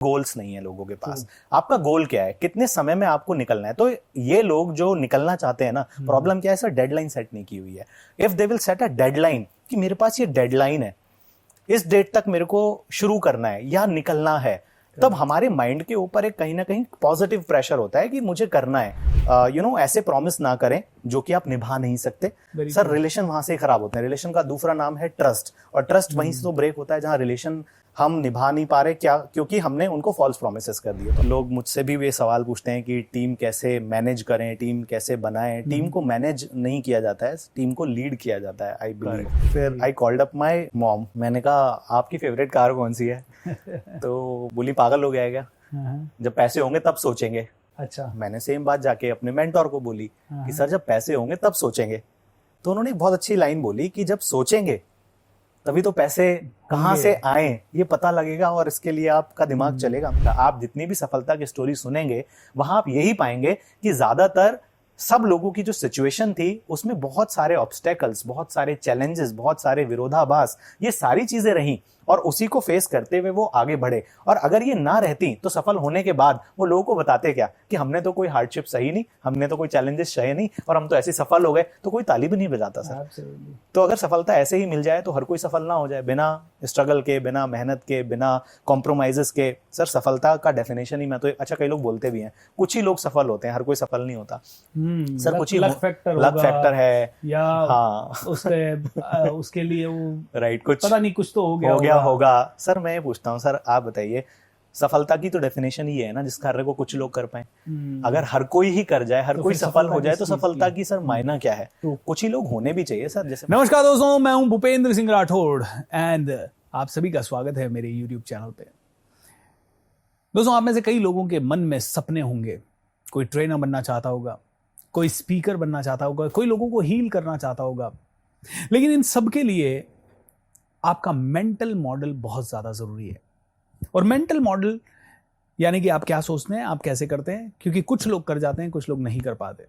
Goals नहीं है लोगों के पास। आपका गोल क्या है, कितने समय में आपको निकलना है। तो ये लोग जो निकलना चाहते हैं ना, प्रॉब्लम क्या है सर, डेडलाइन सेट नहीं की हुई है। If they will set a deadline कि मेरे पास ये डेडलाइन है, इस डेट तक मेरे को शुरू करना है या निकलना है, तब हमारे माइंड के ऊपर एक कहीं ना कहीं पॉजिटिव प्रेशर होता है कि मुझे करना है। ऐसे प्रॉमिस ना करें जो कि आप निभा नहीं सकते। सर रिलेशन वहां से खराब होते हैं। रिलेशन का दूसरा नाम है ट्रस्ट, और ट्रस्ट वहीं से तो ब्रेक होता है जहां रिलेशन हम निभा नहीं पा रहे, क्या, क्योंकि हमने उनको फॉल्स प्रोमिसेस कर दिए। तो लोग मुझसे भी ये सवाल पूछते हैं कि टीम कैसे मैनेज करें, टीम कैसे बनाएं। टीम को मैनेज नहीं किया जाता है, टीम को लीड किया जाता है, आई बिलीव। फिर I called up my mom, मैंने कहा आपकी फेवरेट कार कौन सी है? तो बोली पागल हो गया है क्या, जब पैसे होंगे तब सोचेंगे। अच्छा। मैंने सेम बात जाके अपने मेंटोर को बोली कि सर जब पैसे होंगे तब सोचेंगे। तो उन्होंने एक बहुत अच्छी लाइन बोली कि जब सोचेंगे तभी तो पैसे कहां से आए ये पता लगेगा, और इसके लिए आपका दिमाग चलेगा। आप जितनी भी सफलता की स्टोरी सुनेंगे वहां आप यही पाएंगे कि ज्यादातर सब लोगों की जो सिचुएशन थी उसमें बहुत सारे ऑब्स्टेकल्स, बहुत सारे चैलेंजेस, बहुत सारे विरोधाभास, ये सारी चीजें रही, और उसी को फेस करते हुए वो आगे बढ़े। और अगर ये ना रहती तो सफल होने के बाद वो लोगों को बताते क्या कि हमने तो कोई हार्डशिप सही नहीं, हमने तो कोई चैलेंजेस सही नहीं, और हम तो ऐसे सफल हो गए। तो कोई ताली भी नहीं बजाता सर। तो अगर सफलता ऐसे ही मिल जाए तो हर कोई सफल ना हो जाए, बिना स्ट्रगल के, बिना मेहनत के, बिना कॉम्प्रोमाइजेस के। सर सफलता का डेफिनेशन ही, मैं तो अच्छा कई लोग बोलते भी हैं कुछ ही लोग सफल होते हैं, हर कोई सफल नहीं होता सर। कुछ ही लक फैक्टर है या उसके लिए वो राइट, कुछ पता नहीं, कुछ तो हो गया होगा। सर मैं ये पूछता हूँ, सर आप बताइए, सफलता की तो डेफिनेशन ही है ना जिस कार्य को कुछ लोग कर पाए। अगर हर कोई ही कर जाए, हर कोई सफल हो जाए, तो सफलता की सर मायना क्या है? तो कुछ ही लोग होने भी चाहिए सर। जैसे नमस्कार दोस्तों, मैं हूं भूपेंद्र सिंह राठौड़ एंड आप सभी का स्वागत है मेरे YouTube चैनल पे। दोस्तों, आप में से कई लोगों के मन में सपने होंगे। कोई ट्रेनर बनना चाहता होगा, कोई स्पीकर बनना चाहता होगा, कोई लोगों को हील करना चाहता होगा। लेकिन इन सब के लिए आपका मेंटल मॉडल बहुत ज्यादा जरूरी है। और मेंटल मॉडल यानी कि आप क्या सोचते हैं, आप कैसे करते हैं, क्योंकि कुछ लोग कर जाते हैं, कुछ लोग नहीं कर पाते।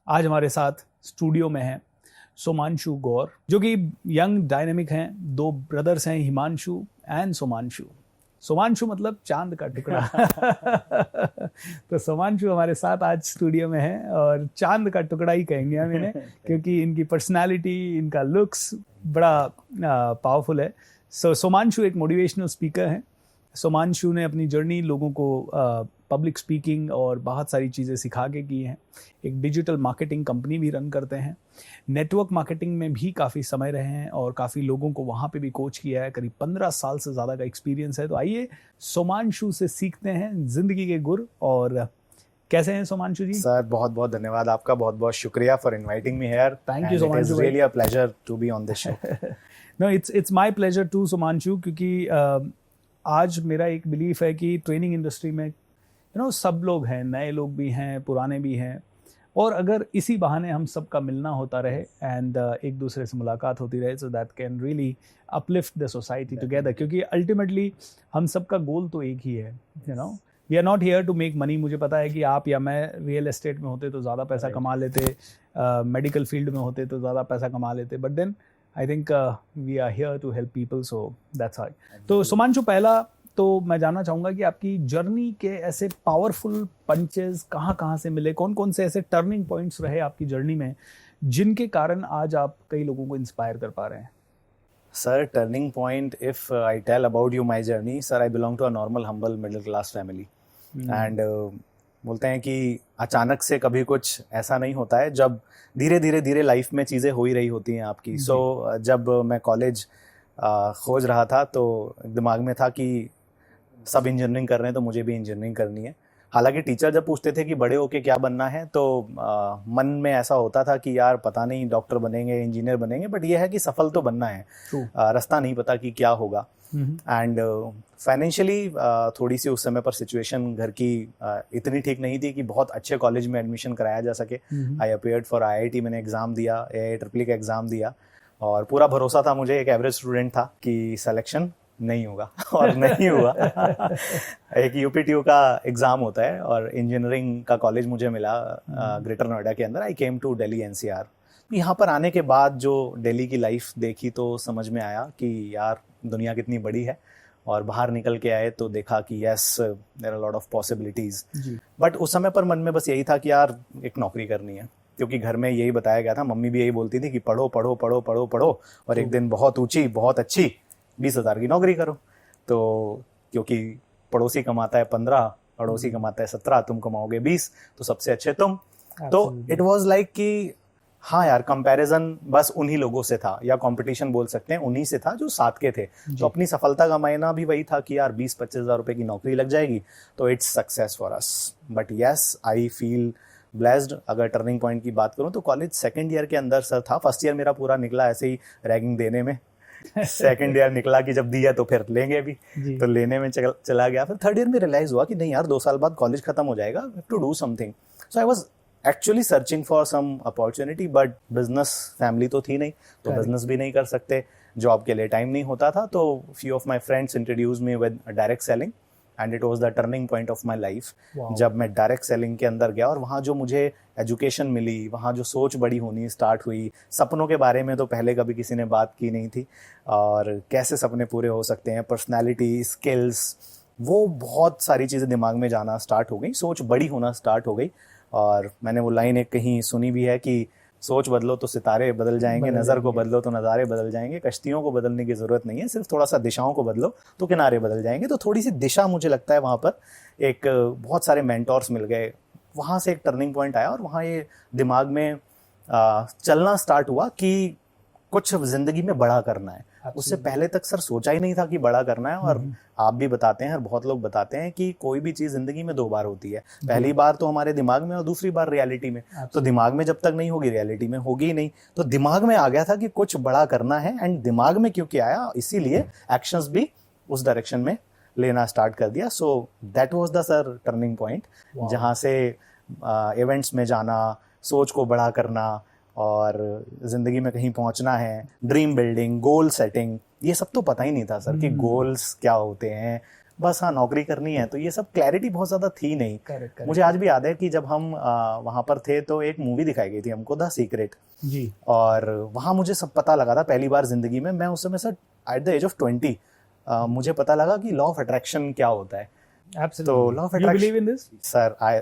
आज हमारे साथ स्टूडियो में है सोमांशु गौर, जो कि यंग डायनेमिक हैं। दो ब्रदर्स हैं, हिमांशु एंड सोमांशु। सोमांशु मतलब चांद का टुकड़ा। तो सोमांशु हमारे साथ आज स्टूडियो में है, और चांद का टुकड़ा ही कहेंगे हम इन्हें, क्योंकि इनकी पर्सनालिटी, इनका लुक्स बड़ा पावरफुल है। सोमांशु एक मोटिवेशनल स्पीकर हैं। सोमांशु ने अपनी जर्नी लोगों को पब्लिक स्पीकिंग और बहुत सारी चीज़ें सिखा के की हैं। एक डिजिटल मार्केटिंग कंपनी भी रन करते हैं। नेटवर्क मार्केटिंग में भी काफ़ी समय रहे हैं और काफ़ी लोगों को वहाँ पे भी कोच किया है। करीब 15 साल से ज़्यादा का एक्सपीरियंस है। तो आइए सोमांशु से सीखते हैं जिंदगी के गुर। और कैसे हैं सोमांशु जी? सर बहुत बहुत धन्यवाद आपका, बहुत बहुत शुक्रिया for inviting me here. Thank you Somanshu. It's really a pleasure to be on this show. No, it's my pleasure to Somanshu, क्योंकि आज मेरा एक बिलीफ है कि ट्रेनिंग इंडस्ट्री में सब लोग हैं, नए लोग भी हैं, पुराने भी हैं, और अगर इसी बहाने हम सबका मिलना होता रहे एंड एक दूसरे से मुलाकात होती रहे, so that can really uplift the society together. क्योंकि अल्टीमेटली हम सबका गोल तो एक ही है। We are not here to make money. मुझे पता है कि आप या मैं रियल एस्टेट में होते तो ज़्यादा पैसा कमा लेते, मेडिकल फील्ड में होते तो ज़्यादा पैसा कमा लेते, but then I think we are here to help people, so that's high. तो सोमांशु, पहला तो मैं जानना चाहूँगा कि आपकी जर्नी के ऐसे पावरफुल पंचेस कहाँ से मिले, कौन कौन से ऐसे टर्निंग पॉइंट्स रहे आपकी जर्नी में जिनके कारण आज आप कई लोगों को इंस्पायर कर पा रहे हैं? Sir turning point, if I tell about you my journey, sir I belong to a normal humble middle class family and बोलते हैं कि अचानक से कभी कुछ ऐसा नहीं होता है, जब धीरे धीरे लाइफ में चीज़ें हो ही रही होती हैं आपकी। सो जब मैं कॉलेज खोज रहा था तो दिमाग में था कि सब इंजीनियरिंग कर रहे हैं तो मुझे भी इंजीनियरिंग करनी है। हालांकि टीचर जब पूछते थे कि बड़े होके क्या बनना है, तो मन में ऐसा होता था कि यार पता नहीं डॉक्टर बनेंगे, इंजीनियर बनेंगे, बट ये है कि सफल तो बनना है। रास्ता नहीं पता कि क्या होगा। एंड फाइनेंशियली थोड़ी सी उस समय पर सिचुएशन घर की इतनी ठीक नहीं थी कि बहुत अच्छे कॉलेज में एडमिशन कराया जा सके। आई अपीयर्ड फॉर IIT, मैंने एग्ज़ाम दिया, AIEEE का एग्ज़ाम दिया, और पूरा भरोसा था मुझे, एक एवरेज स्टूडेंट था, कि सिलेक्शन नहीं होगा, और नहीं हुआ। एक UPTU का एग्ज़ाम होता है और इंजीनियरिंग का कॉलेज मुझे मिला ग्रेटर नोएडा के अंदर। आई केम टू दिल्ली NCR। यहाँ पर आने के बाद जो दिल्ली की लाइफ देखी तो समझ में आया कि यार दुनिया कितनी बड़ी है, और बाहर निकल के आए तो देखा कि yes there are lot of possibilities. जी। बट उस समय पर मन में बस यही था कि यार एक नौकरी करनी है, क्योंकि घर में यही बताया गया था, मम्मी भी यही बोलती थी कि पढ़ो पढ़ो पढ़ो पढ़ो पढ़ो और एक दिन बहुत ऊंची बहुत अच्छी 20,000 की नौकरी करो। तो क्योंकि पड़ोसी कमाता है 15, अड़ोसी कमाता है 17, तुम कमाओगे 20, तो सबसे अच्छे तुम। तो इट वाज लाइक कि हाँ यार, कंपैरिजन बस उन्हीं लोगों से था, या कंपटीशन बोल सकते हैं, उन्हीं से था जो साथ के थे। तो अपनी सफलता का मायना भी वही था कि यार 20-25 हज़ार रुपए की नौकरी लग जाएगी तो its success for us. But yes, I feel blessed. अगर टर्निंग पॉइंट की बात करूं तो कॉलेज सेकंड ईयर के अंदर सर था। फर्स्ट ईयर मेरा पूरा निकला ऐसे ही रैगिंग देने में। सेकंड ईयर निकला कि जब दिया तो फिर लेंगे भी, तो लेने में चला गया। फिर थर्ड ईयर में रियलाइज हुआ कि नहीं यार, 2 साल बाद कॉलेज खत्म हो जाएगा, we have to do something. So I was actually searching for some opportunity, but business family तो थी नहीं, तो बिजनेस भी नहीं कर सकते, जॉब के लिए टाइम नहीं होता था। तो few of my friends introduce me with direct selling and it was the turning point of my life. जब मैं डायरेक्ट सेलिंग के अंदर गया और वहाँ जो मुझे एजुकेशन मिली, वहाँ जो सोच बड़ी होनी स्टार्ट हुई, सपनों के बारे में तो पहले कभी किसी ने बात की नहीं थी, और कैसे सपने पूरे हो सकते हैं, पर्सनैलिटी, स्किल्स, वो बहुत सारी चीज़ें दिमाग में जाना स्टार्ट हो गई, सोच बड़ी होना स्टार्ट हो गई। और मैंने वो लाइन एक कहीं सुनी भी है कि सोच बदलो तो सितारे बदल जाएंगे, नज़र को बदलो तो नज़ारे बदल जाएंगे, कश्तियों को बदलने की ज़रूरत नहीं है, सिर्फ थोड़ा सा दिशाओं को बदलो तो किनारे बदल जाएंगे। तो थोड़ी सी दिशा, मुझे लगता है वहाँ पर एक बहुत सारे मेंटोर्स मिल गए, वहाँ से एक टर्निंग पॉइंट आया और वहाँ ये दिमाग में चलना स्टार्ट हुआ कि कुछ ज़िंदगी में बड़ा करना है। उससे पहले तक सर सोचा ही नहीं था कि बड़ा करना है। और आप भी बताते हैं और बहुत लोग बताते हैं कि कोई भी चीज़ ज़िंदगी में 2 बार होती है, पहली बार तो हमारे दिमाग में और दूसरी बार रियलिटी में। तो दिमाग में जब तक नहीं होगी, रियलिटी में होगी ही नहीं। तो दिमाग में आ गया था कि कुछ बड़ा करना है, एंड दिमाग में क्योंकि आया, इसीलिए एक्शंस भी उस डायरेक्शन में लेना स्टार्ट कर दिया। So that was the sir turning point, जहाँ से इवेंट्स में जाना, सोच को बड़ा करना और जिंदगी में कहीं पहुंचना है, ड्रीम बिल्डिंग, गोल सेटिंग, ये सब तो पता ही नहीं था सर कि गोल्स क्या होते हैं। बस हाँ, नौकरी करनी है, तो ये सब क्लैरिटी बहुत ज्यादा थी नहीं। correct. मुझे आज भी याद है कि जब हम वहां पर थे तो एक मूवी दिखाई गई थी हमको, द सीक्रेट जी, और वहां मुझे सब पता लगा था पहली बार जिंदगी में। मैं उस समय sir at the age of 20 मुझे पता लगा कि लॉ ऑफ अट्रैक्शन क्या होता है। तो law of attraction, you believe in this?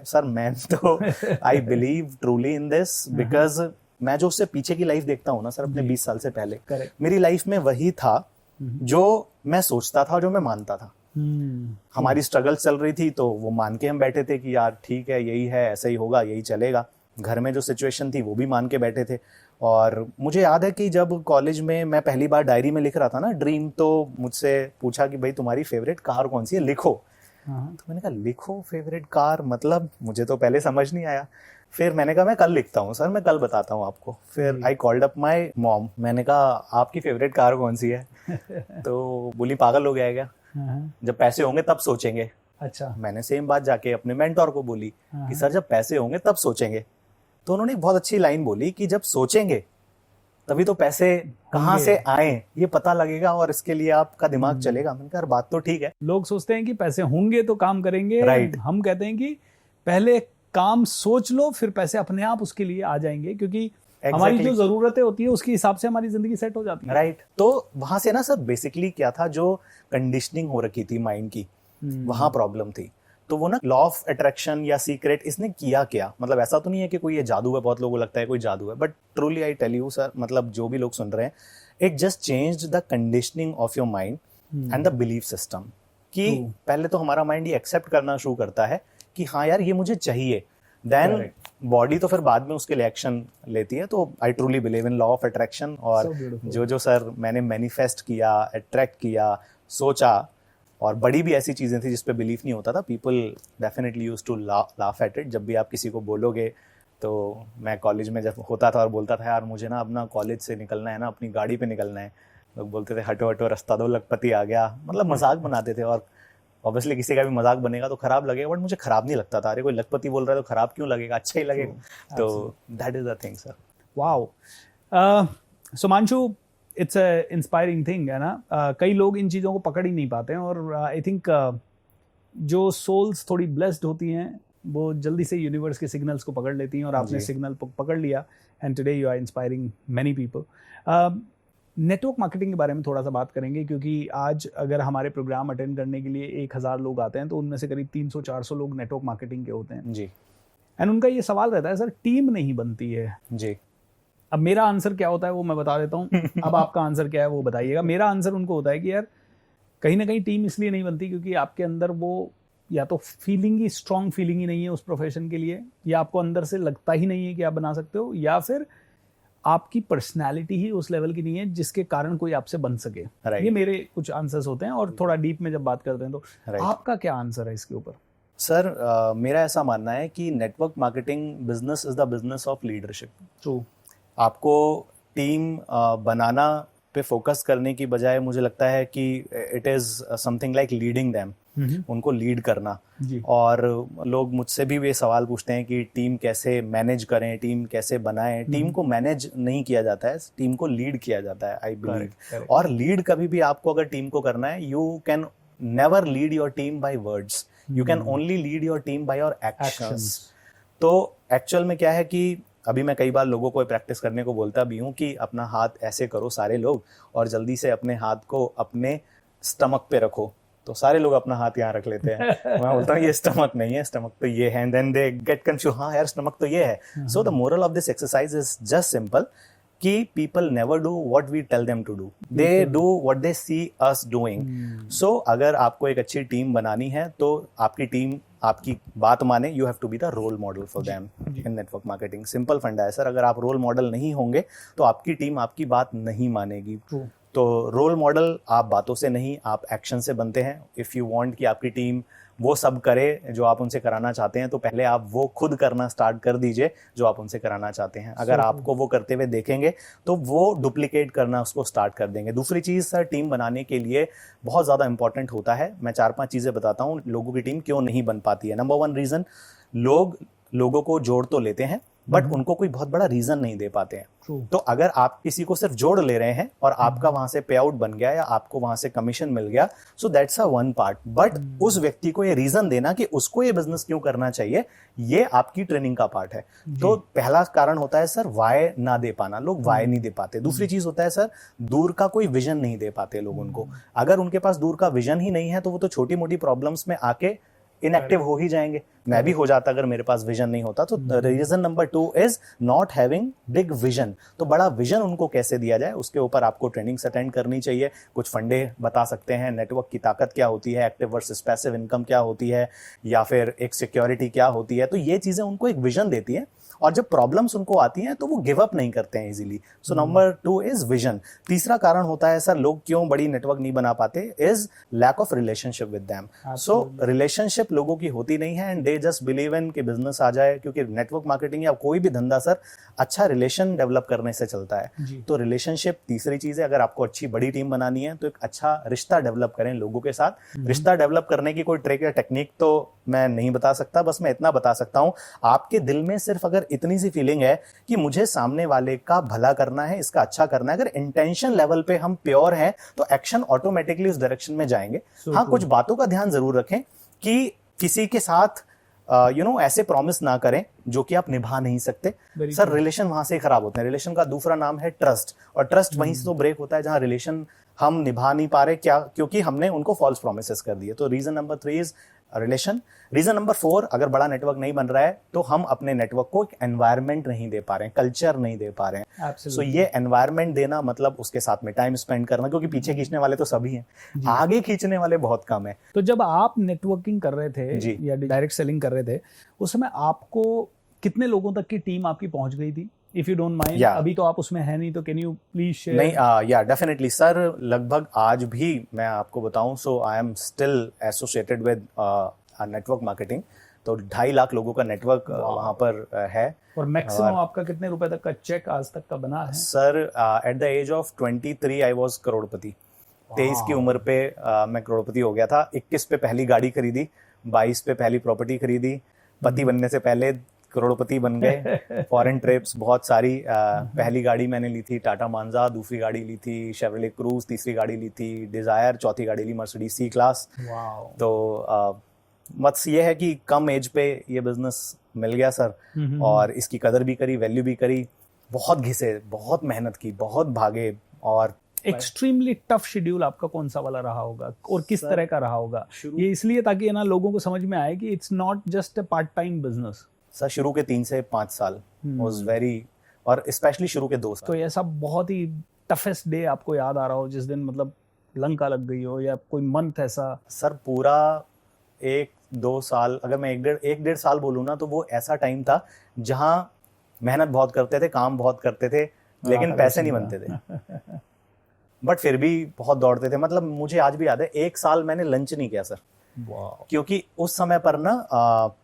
Sir मैं तो I believe truly in this, because मैं जो उससे पीछे की लाइफ देखता हूँ ना सर, अपने 20 साल से पहले, मेरी लाइफ में वही था जो मैं सोचता था, जो मैं मानता था। हमारी स्ट्रगल चल रही थी तो वो मान के हम बैठे थे कि यार ठीक है, यही है, ऐसा ही होगा, यही चलेगा। घर में जो सिचुएशन थी वो भी मान के बैठे थे। और मुझे याद है कि जब कॉलेज में मैं पहली बार डायरी में लिख रहा था ना ड्रीम, तो मुझसे पूछा कि भाई तुम्हारी फेवरेट कार कौन सी है, लिखो। तो मैंने कहा लिखो फेवरेट कार, मतलब मुझे तो पहले समझ नहीं आया। फिर मैंने कहा मैं कल लिखता हूँ सर, मैं कल बताता हूँ आपको। फिर I called up my mom, मैंने कहा आपकी फेवरेट कार कौन सी है? तो बोली पागल हो गया क्या, जब पैसे होंगे तब सोचेंगे। अच्छा। मैंने सेम बात जाके अपने मेंटोर को बोली कि सर जब पैसे होंगे तब सोचेंगे। तो उन्होंने एक बहुत अच्छी लाइन बोली कि जब सोचेंगे तभी तो पैसे कहाँ से आए ये पता लगेगा, और इसके लिए आपका दिमाग चलेगा। मैंने कहा बात तो ठीक है। लोग सोचते हैं कि पैसे होंगे तो काम करेंगे, राइट। हम कहते हैं कि पहले काम सोच लो, फिर पैसे अपने आप उसके लिए आ जाएंगे, क्योंकि हमारी जो जरूरतें होती है उसके हिसाब से हमारी जिंदगी सेट हो जाती है। राइट। तो वहां से ना सर बेसिकली क्या था, जो कंडीशनिंग हो रखी थी माइंड की, वहां प्रॉब्लम थी। तो वो ना लॉ ऑफ अट्रैक्शन या सीक्रेट, इसने किया क्या, मतलब ऐसा तो नहीं है कि कोई ये जादू है, बहुत लोगों को लगता है कोई जादू है, but truly I tell you sir, मतलब जो भी लोग सुन रहे हैं, it just changed the conditioning of your mind and the belief system. कि पहले तो हमारा माइंड ये एक्सेप्ट करना शुरू करता है कि हाँ यार ये मुझे चाहिए, देन बॉडी तो फिर बाद में उसके लिए एक्शन लेती है। तो I truly believe in law of attraction. और जो सर मैंने मैनिफेस्ट किया, अट्रैक्ट किया, सोचा, और बड़ी भी ऐसी चीजें थी जिस पे बिलीव नहीं होता था। People definitely used to laugh at it. जब भी आप किसी को बोलोगे, तो मैं कॉलेज में जब होता था और बोलता था यार मुझे ना अपना कॉलेज से निकलना है ना, अपनी गाड़ी पे निकलना है, लोग बोलते थे हटो हटो रास्ता दो, लखपति आ गया, मतलब मजाक बनाते थे। और ऑब्वियसली किसी का भी मजाक बनेगा तो खराब लगेगा, बट मुझे खराब नहीं लगता था। अरे कोई लखपति बोल रहा है तो खराब क्यों लगेगा, अच्छा ही लगेगा। तो that is the thing sir. Wow. Sumanshu, it's a inspiring thing है ना। कई लोग इन चीज़ों को पकड़ ही नहीं पाते हैं, और आई थिंक जो सोल्स थोड़ी ब्लेस्ड होती हैं वो जल्दी से यूनिवर्स के सिग्नल्स को पकड़ लेती हैं, और आपने सिग्नल पकड़ लिया, and today you are inspiring many people. Network marketing के बारे में थोड़ा सा बात करेंगे, क्योंकि आज अगर हमारे प्रोग्राम अटेंड करने के लिए 1000 लोग आते हैं तो उनमें से करीब 300-400 लोग नेटवर्क मार्केटिंग के होते हैं जी एंड उनका ये सवाल रहता है, सर टीम नहीं बनती है। जी। अब मेरा आंसर क्या होता है वो मैं बता देता हूँ, अब आपका आंसर क्या है वो बताइएगा। मेरा आंसर उनको होता है कि यार कहीं ना कहीं टीम इसलिए नहीं बनती क्योंकि आपके अंदर वो या तो फीलिंग ही, स्ट्रॉन्ग फीलिंग ही नहीं है उस प्रोफेशन के लिए, या आपको अंदर से लगता ही नहीं है कि आप बना सकते हो, या फिर आपकी पर्सनालिटी ही उस लेवल की नहीं है जिसके कारण कोई आपसे बन सके। ये मेरे कुछ आंसर्स होते हैं और थोड़ा डीप में जब बात करते हैं तो आपका क्या आंसर है इसके ऊपर? सर मेरा ऐसा मानना है कि network marketing business is the business of leadership. True. आपको टीम बनाना पे फोकस करने की बजाय मुझे लगता है कि it is something like leading them, उनको लीड करना। और लोग मुझसे भी ये सवाल पूछते हैं कि टीम कैसे मैनेज करें, टीम कैसे बनाएं। टीम को मैनेज नहीं किया जाता है, टीम को लीड किया जाता है, आई बिलीव। और लीड कभी भी आपको अगर टीम को करना है, you can never lead your team by words, you can only lead your team by your actions. तो एक्चुअल में क्या है कि अभी मैं कई बार लोगों को प्रैक्टिस करने को बोलता भी हूँ कि अपना हाथ ऐसे करो सारे लोग, और जल्दी से अपने हाथ को अपने स्टमक पे रखो। तो सारे लोग अपना हाथ यहाँ रख लेते हैं। मैं बोलता हूँ ये स्टमक नहीं है, स्टमक तो ये है, and then they get confuse, हाँ यार स्टमक तो ये है। So the moral of this exercise is just simple कि people never do what we tell them to do, they do what they see us doing. So अगर आपको एक अच्छी टीम बनानी है तो आपकी टीम आपकी बात माने, you have to be the role model for them in network marketing. Simple फंडा है सर, अगर आप रोल मॉडल नहीं होंगे तो आपकी टीम आपकी बात नहीं मानेगी। तो रोल मॉडल आप बातों से नहीं, आप एक्शन से बनते हैं। इफ यू वांट कि आपकी टीम वो सब करे जो आप उनसे कराना चाहते हैं, तो पहले आप वो खुद करना स्टार्ट कर दीजिए जो आप उनसे कराना चाहते हैं। अगर आपको वो करते हुए देखेंगे तो वो डुप्लीकेट करना उसको स्टार्ट कर देंगे। दूसरी चीज सर, टीम बनाने के लिए बहुत ज्यादा इंपॉर्टेंट होता है। मैं 4-5 चीजें बताता हूँ लोगों की टीम क्यों नहीं बन पाती है। नंबर 1 रीजन, लोगों को जोड़ तो लेते हैं बट उनको कोई बहुत बड़ा रीजन नहीं दे पाते हैं। तो अगर आप किसी को सिर्फ जोड़ ले रहे हैं और आपका वहां से पे आउट बन गया या आपको वहां से कमीशन मिल गया, so that's a one part. But उस व्यक्ति को ये रीजन देना कि उसको ये बिजनेस क्यों करना चाहिए, ये आपकी ट्रेनिंग का पार्ट है। तो पहला कारण होता है सर वाय ना दे पाना, लोग वाय नहीं दे पाते। दूसरी चीज होता है सर, दूर का कोई विजन नहीं दे पाते लोग उनको। अगर उनके पास दूर का विजन ही नहीं है तो वो तो छोटी मोटी प्रॉब्लम्स में आके इनएक्टिव हो ही जाएंगे। मैं भी हो जाता अगर मेरे पास विजन नहीं होता। तो reason number 2 is not having big vision. तो बड़ा विजन उनको कैसे दिया जाए, उसके ऊपर आपको ट्रेनिंग्स अटेंड करनी चाहिए। कुछ फंडे बता सकते हैं, नेटवर्क की ताकत क्या होती है, एक्टिव वर्सेस पैसिव इनकम क्या होती है, या फिर एक सिक्योरिटी क्या होती है। तो ये चीजें उनको एक विजन देती है, और जब प्रॉब्लम्स उनको आती हैं तो वो गिव अप नहीं करते हैं easily. So number 2 is vision. तीसरा कारण होता है सर, लोग क्यों बड़ी नेटवर्क नहीं बना पाते, is lack of relationship with them. So relationship लोगों की होती नहीं है and they just believe in कि बिजनेस आ जाए, क्योंकि नेटवर्क मार्केटिंग या कोई भी धंधा सर अच्छा रिलेशन डेवलप करने से चलता है। तो रिलेशनशिप तीसरी चीज है। अगर आपको अच्छी बड़ी टीम बनानी है तो एक अच्छा रिश्ता डेवलप करें लोगों के साथ। रिश्ता डेवलप करने की कोई ट्रिक या टेक्निक तो मैं नहीं बता सकता, बस मैं इतना बता सकता हूं, आपके दिल में सिर्फ अगर इतनी सी फीलिंग है कि मुझे सामने वाले का भला करना है, इसका अच्छा करना है, अगर इंटेंशन लेवल पे हम प्योर हैं तो एक्शन ऑटोमेटिकली उस डायरेक्शन में जाएंगे। हाँ, कुछ बातों का ध्यान जरूर रखें कि किसी के साथ ऐसे प्रॉमिस ना करें जो कि आप निभा नहीं सकते। सर रिलेशन वहां से खराब होते हैं। रिलेशन का दूसरा नाम है ट्रस्ट, और ट्रस्ट वहीं से तो ब्रेक होता है जहां रिलेशन हम निभा नहीं पा रहे, क्या, क्योंकि हमने उनको फॉल्स प्रॉमिसेस कर दिए। तो reason number 3 is relation. Reason number 4, अगर बड़ा नेटवर्क नहीं बन रहा है तो हम अपने नेटवर्क को एक एनवायरनमेंट नहीं दे पा रहे हैं, कल्चर नहीं दे पा रहे हैं। सो ये एनवायरनमेंट देना मतलब उसके साथ में टाइम स्पेंड करना, क्योंकि पीछे खींचने वाले तो सभी हैं, आगे खींचने वाले बहुत कम है। तो जब आप नेटवर्किंग कर रहे थे या डायरेक्ट सेलिंग कर रहे थे, उस समय आपको कितने लोगों तक की टीम आपकी पहुंच गई थी? इफ यू डोंट माइंड, अभी तो आप उसमें है नहीं, तो कैन यू प्लीज शेयर? नहीं, या डेफिनेटली सर, लगभग आज भी मैं आपको बताऊं, so I am still associated with network marketing. तो 2.5 लाख लोगों का नेटवर्क वहां पर है। और मैक्सिमम आपका कितने रुपए तक का चेक आज तक का बना है? Sir at the age of 23 I was करोड़पति। 23 की उम्र पे मैं करोड़पति हो गया था। 21 पे पहली गाड़ी खरीदी, 22 पे पहली प्रॉपर्टी खरीदी, पति बनने से पहले करोड़पति बन गए। फॉरेन ट्रिप्स बहुत सारी। पहली गाड़ी मैंने ली थी टाटा मांजा, दूसरी गाड़ी ली थी शेवरले क्रूज, तीसरी गाड़ी ली थी डिजायर, चौथी गाड़ी ली मर्सिडीज सी क्लास। तो मत ये है कि कम एज पे ये बिजनेस मिल गया सर, और इसकी कदर भी करी, वैल्यू भी करी। बहुत घिसे, बहुत मेहनत की, बहुत भागे, और एक्सट्रीमली टफ शेड्यूल आपका कौन सा वाला रहा होगा और किस सर, तरह का रहा होगा? ये इसलिए ताकि है ना लोगों को समझ में आए कि it's not just a part time business. Sir शुरू के 3 से 5 साल वाज वेरी, और स्पेशली शुरू के 2 साल। तो ऐसा बहुत ही टफेस्ट डे आपको याद आ रहा हो जिस दिन मतलब लंका लग गई हो, या कोई मंथ ऐसा? सर पूरा 1-2 साल, अगर मैं एक डेढ़ साल बोलूँ ना, तो वो ऐसा टाइम था जहाँ मेहनत बहुत करते थे, काम बहुत करते थे, लेकिन पैसे नहीं बनते थे। बट फिर भी बहुत दौड़ते थे। मतलब मुझे आज भी याद है, 1 साल मैंने लंच नहीं किया सर, क्योंकि उस समय पर ना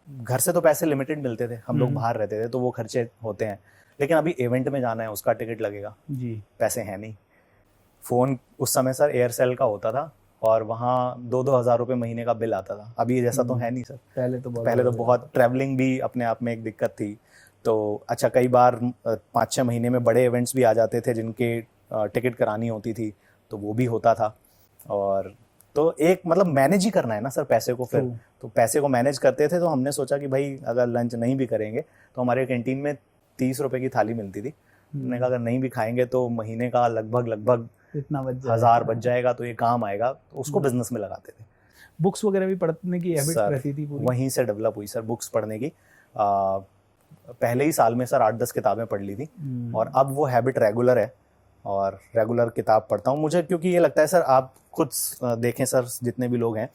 घर से तो पैसे लिमिटेड मिलते थे, हम लोग बाहर रहते थे तो वो खर्चे होते हैं, लेकिन अभी इवेंट में जाना है, उसका टिकट लगेगा जी, पैसे हैं नहीं। फोन उस समय सर एयरसेल का होता था और वहाँ 2-2 हज़ार रुपये महीने का बिल आता था। अभी जैसा तो है नहीं सर। पहले तो बहुत ट्रैवलिंग भी अपने आप में एक दिक्कत थी। तो अच्छा, कई बार 5-6 महीने में बड़े इवेंट्स भी आ जाते थे जिनके टिकट करानी होती थी, तो वो भी होता था। और तो एक मतलब मैनेज ही करना है ना सर पैसे को। फिर तो पैसे को मैनेज करते थे, तो हमने सोचा कि भाई अगर लंच नहीं भी करेंगे तो हमारे कैंटीन में 30 रुपए की थाली मिलती थी। हमने कहा अगर नहीं भी खाएंगे तो महीने का लगभग इतना 1000 बच जाएगा, तो ये काम आएगा, तो उसको बिजनेस में लगाते थे। बुक्स वगैरह भी पढ़ने की हैबिट रहती थी पूरी? वहीं से डेवलप हुई सर बुक्स पढ़ने की। पहले ही साल में सर 8-10 किताबें पढ़ ली थी, और अब वो हैबिट रेगुलर है, और रेगुलर किताब पढ़ता हूँ मुझे, क्योंकि ये लगता है सर, आप खुद देखें सर, जितने भी लोग हैं,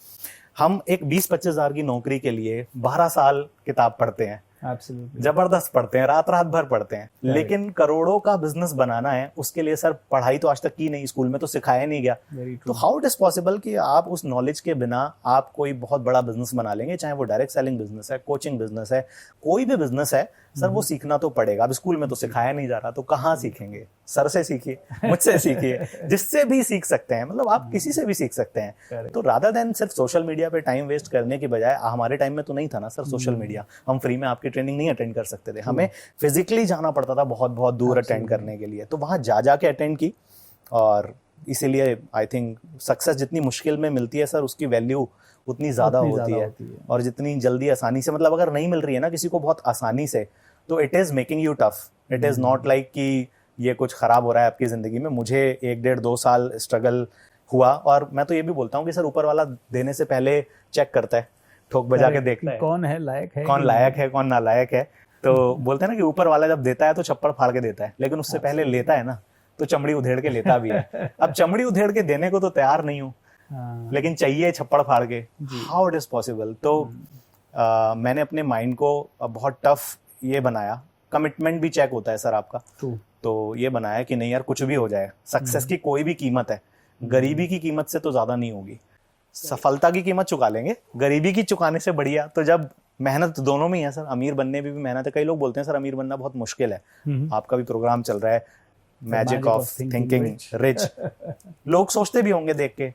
हम एक 20-25 हज़ार की नौकरी के लिए 12 साल किताब पढ़ते हैं। Absolutely. जबरदस्त पढ़ते हैं, रात भर पढ़ते हैं, लेकिन करोड़ों का बिजनेस बनाना है, उसके लिए सर पढ़ाई तो आज तक की नहीं, स्कूल में तो सिखाया नहीं गया। तो हाउ इट इज पॉसिबल कि आप उस नॉलेज के बिना आप कोई बहुत बड़ा बिजनेस बना लेंगे, चाहे वो डायरेक्ट सेलिंग बिजनेस है, कोचिंग बिजनेस है, कोई भी बिजनेस है सर, वो सीखना तो पड़ेगा। अब स्कूल में तो सिखाया नहीं जा रहा, तो कहाँ सीखेंगे? सर से सीखिए, मुझसे सीखिए, जिससे भी सीख सकते हैं, मतलब आप किसी से भी सीख सकते हैं। तो रादर देन सिर्फ सोशल मीडिया पे टाइम वेस्ट करने की बजाय, हमारे टाइम में तो नहीं था ना सर सोशल मीडिया, हम फ्री में आपकी ट्रेनिंग नहीं अटेंड कर सकते थे, हमें फिजिकली जाना पड़ता था बहुत बहुत दूर अटेंड करने के लिए, तो वहां जा के अटेंड की। और इसीलिए आई थिंक सक्सेस जितनी मुश्किल में मिलती है सर, उसकी वैल्यू उतनी ज्यादा होती है। और जितनी जल्दी आसानी से, मतलब अगर नहीं मिल रही है ना किसी को बहुत आसानी से, तो it is making you tough. It is not like कि ये कुछ खराब हो रहा है आपकी जिंदगी में। मुझे 1-1.5-2 साल स्ट्रगल हुआ, और मैं तो ये भी बोलता हूँ कि सर ऊपर वाला देने से पहले चेक करता है, ठोक बजा के देखता है कौन है लायक है, कौन लायक है, कौन नालायक है। तो बोलते हैं ना कि ऊपर वाला जब देता है तो चप्पल फाड़ के देता है, लेकिन उससे पहले लेता है ना, तो चमड़ी उधेड़ के लेता भी है। अब चमड़ी उधेड़ के देने को तो तैयार नहीं हूँ, लेकिन चाहिए छप्पड़ फाड़ के। How it is possible? तो मैंने अपने माइंड को बहुत टफ ये बनाया। कमिटमेंट भी चेक होता है सर आपका, तो ये बनाया कि नहीं यार, कुछ भी हो जाए, सक्सेस की कोई भी कीमत है, गरीबी की कीमत से तो ज्यादा नहीं होगी। सफलता की कीमत चुका लेंगे, गरीबी की चुकाने से बढ़िया। तो जब मेहनत दोनों में ही है सर, अमीर बनने में भी मेहनत है। कई लोग बोलते हैं सर अमीर बनना बहुत मुश्किल है, आपका भी प्रोग्राम चल रहा है मैजिक ऑफ थिंकिंग रिच, लोग सोचते भी होंगे देख के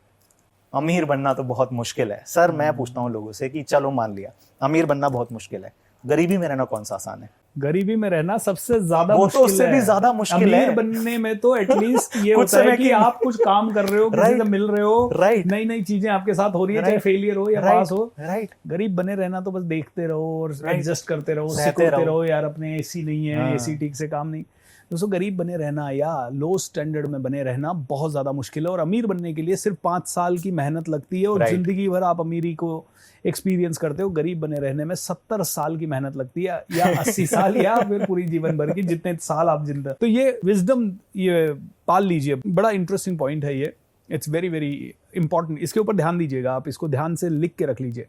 अमीर बनना तो बहुत मुश्किल है। सर मैं पूछता हूँ लोगों से कि चलो मान लिया अमीर बनना बहुत मुश्किल है, गरीबी में रहना कौन सा आसान है? गरीबी में रहना सबसे ज्यादा मुश्किल है। उससे भी ज्यादा मुश्किल है। अमीर बनने में तो एटलीस्ट ये होता है कि आप कुछ काम कर रहे हो, किसी से मिल रहे हो, नई नई चीजें आपके साथ हो रही है, चाहे फेलियर हो या पास हो। गरीब बने रहना तो बस देखते रहो और एडजस्ट करते रहो, सीखते रहो, यार अपने एसी नहीं है, एसी ठीक से काम नहीं। दोस्तों गरीब बने रहना या लो स्टैंडर्ड में बने रहना बहुत ज्यादा मुश्किल है, और अमीर बनने के लिए सिर्फ 5 साल की मेहनत लगती है, और जिंदगी भर आप अमीरी को एक्सपीरियंस करते हो। गरीब बने रहने में 70 साल की मेहनत लगती है, या 80 साल, या फिर पूरी जीवन भर की, जितने साल आप जिंदा। तो ये विजडम ये पाल लीजिए, बड़ा इंटरेस्टिंग पॉइंट है ये, इट्स वेरी वेरी इंपॉर्टेंट। इसके ऊपर ध्यान दीजिएगा, आप इसको ध्यान से लिख के रख लीजिए।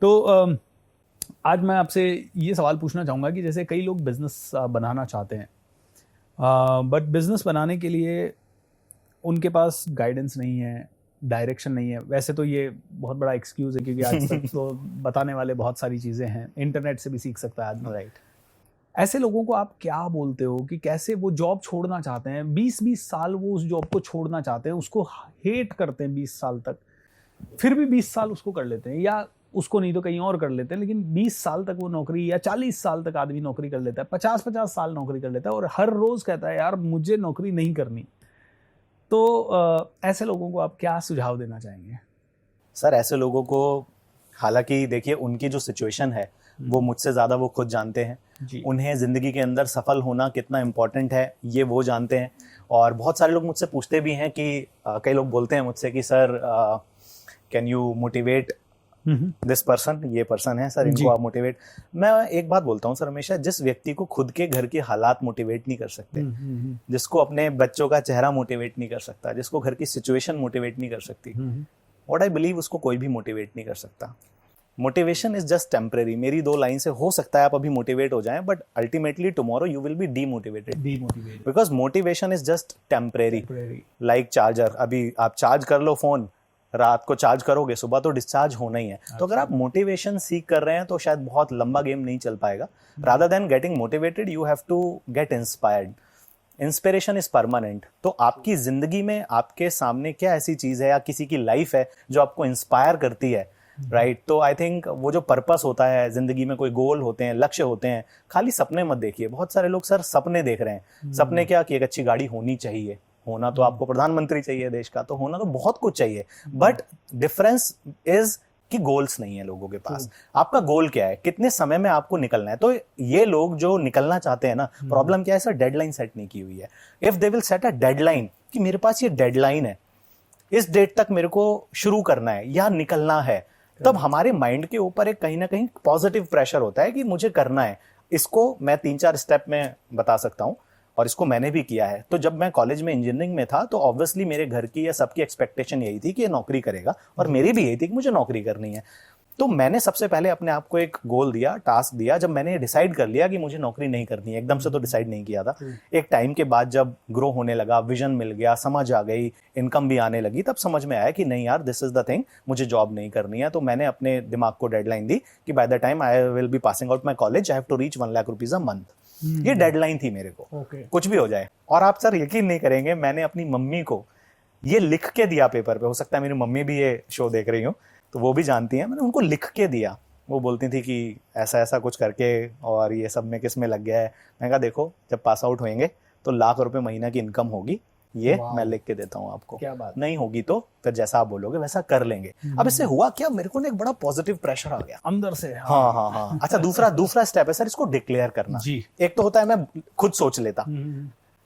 तो आज मैं आपसे ये सवाल पूछना चाहूँगा कि जैसे कई लोग बिजनेस बनाना चाहते हैं, बट बिजनेस बनाने के लिए उनके पास गाइडेंस नहीं है, डायरेक्शन नहीं है। वैसे तो ये बहुत बड़ा एक्सक्यूज है, क्योंकि आज तक तो बताने वाले बहुत सारी चीज़ें हैं, इंटरनेट से भी सीख सकता है आदमी। राइट। ऐसे लोगों को आप क्या बोलते हो कि कैसे वो जॉब छोड़ना चाहते हैं, 20-20 साल वो उस जॉब को छोड़ना चाहते हैं, उसको हेट करते हैं 20 साल तक, फिर भी 20 साल उसको कर लेते हैं, या उसको नहीं तो कहीं और कर लेते हैं, लेकिन 20 साल तक वो नौकरी, या 40 साल तक आदमी नौकरी कर लेता है, 50-50 साल नौकरी कर लेता है, और हर रोज कहता है यार मुझे नौकरी नहीं करनी। तो ऐसे लोगों को आप क्या सुझाव देना चाहेंगे? सर ऐसे लोगों को हालांकि देखिए उनकी जो सिचुएशन है वो मुझसे ज़्यादा वो खुद जानते हैं, उन्हें ज़िंदगी के अंदर सफल होना कितना इम्पोर्टेंट है ये वो जानते हैं। और बहुत सारे लोग मुझसे पूछते भी हैं कि कई लोग बोलते हैं मुझसे कि sir can you motivate this person, ये पर्सन है सर, इनको आप मोटिवेट। मैं एक बात बोलता हूँ सर हमेशा, जिस व्यक्ति को खुद के घर के हालात मोटिवेट नहीं कर सकते, जिसको अपने बच्चों का चेहरा मोटिवेट नहीं कर सकता, जिसको घर की सिचुएशन मोटिवेट नहीं कर सकती, व्हाट आई बिलीव उसको कोई भी मोटिवेट नहीं कर सकता। Motivation is just temporary. मेरी 2 लाइन से हो सकता है आप अभी मोटिवेट हो जाएं, but ultimately tomorrow you will B demotivated, because motivation is just temporary. Like charger, अभी आप चार्ज कर लो फोन, रात को चार्ज करोगे, सुबह तो डिस्चार्ज होना ही है। तो अगर आप मोटिवेशन सीख कर रहे हैं तो शायद बहुत लंबा गेम नहीं चल पाएगा। Rather than getting motivated you have to get inspired. Inspiration is permanent. तो आपकी जिंदगी में आपके सामने क्या ऐसी चीज है या किसी की लाइफ है जो आपको इंस्पायर करती है, राइट? तो आई थिंक वो जो पर्पस होता है जिंदगी में, कोई गोल होते हैं, लक्ष्य होते हैं, खाली सपने मत देखिए। बहुत सारे लोग सर सपने देख रहे हैं। सपने क्या कि एक अच्छी गाड़ी होनी चाहिए, होना तो आपको प्रधानमंत्री चाहिए देश का, तो होना तो बहुत कुछ चाहिए, बट डिफरेंस इज कि गोल्स नहीं है लोगों के पास। आपका गोल क्या है, कितने समय में आपको निकलना है? तो ये लोग जो निकलना चाहते हैं ना, प्रॉब्लम क्या है सर, डेडलाइन सेट नहीं की हुई है। If they will set a deadline कि मेरे पास ये डेडलाइन है, इस डेट तक मेरे को शुरू करना है या निकलना है, तब हमारे माइंड के ऊपर एक कहीं ना कहीं पॉजिटिव प्रेशर होता है कि मुझे करना है। इसको मैं 3-4 स्टेप में बता सकता हूं और इसको मैंने भी किया है। तो जब मैं कॉलेज में इंजीनियरिंग में था तो ऑब्वियसली मेरे घर की या सबकी एक्सपेक्टेशन यही थी कि ये नौकरी करेगा, और मेरी भी यही थी कि मुझे नौकरी करनी है। तो मैंने सबसे पहले अपने आप को एक गोल दिया, टास्क दिया। जब मैंने डिसाइड कर लिया कि मुझे नौकरी नहीं करनी है, एकदम से तो डिसाइड नहीं किया था, एक टाइम के बाद जब ग्रो होने लगा, विजन मिल गया, समझ आ गई, इनकम भी आने लगी, तब समझ में आया कि नहीं यार, दिस इज द थिंग, मुझे जॉब नहीं करनी है। तो मैंने अपने दिमाग को डेडलाइन दी कि by the time I will be passing out my college I have to reach 1 lakh rupees a month. ये डेडलाइन थी मेरे को, कुछ भी हो जाए। और आप सर यकीन नहीं करेंगे, मैंने अपनी मम्मी को ये लिख के दिया पेपर पे। हो सकता है मेरी मम्मी भी ये शो देख रही हो तो वो भी जानती हैं, मैंने उनको लिख के दिया। वो बोलती थी कि ऐसा ऐसा कुछ करके और ये सब में किस में लग गया है। मैंने कहा देखो, जब पास आउट होंगे तो लाख रुपए महीना की इनकम होगी, ये मैं लिख के देता हूँ आपको। क्या बात, नहीं होगी तो फिर जैसा आप बोलोगे वैसा कर लेंगे। अब इससे हुआ क्या, मेरे को ना एक बड़ा पॉजिटिव प्रेशर आ गया अंदर से। हाँ। अच्छा, दूसरा स्टेप है सर इसको डिक्लेयर करना जी। एक तो होता है मैं खुद सोच लेता,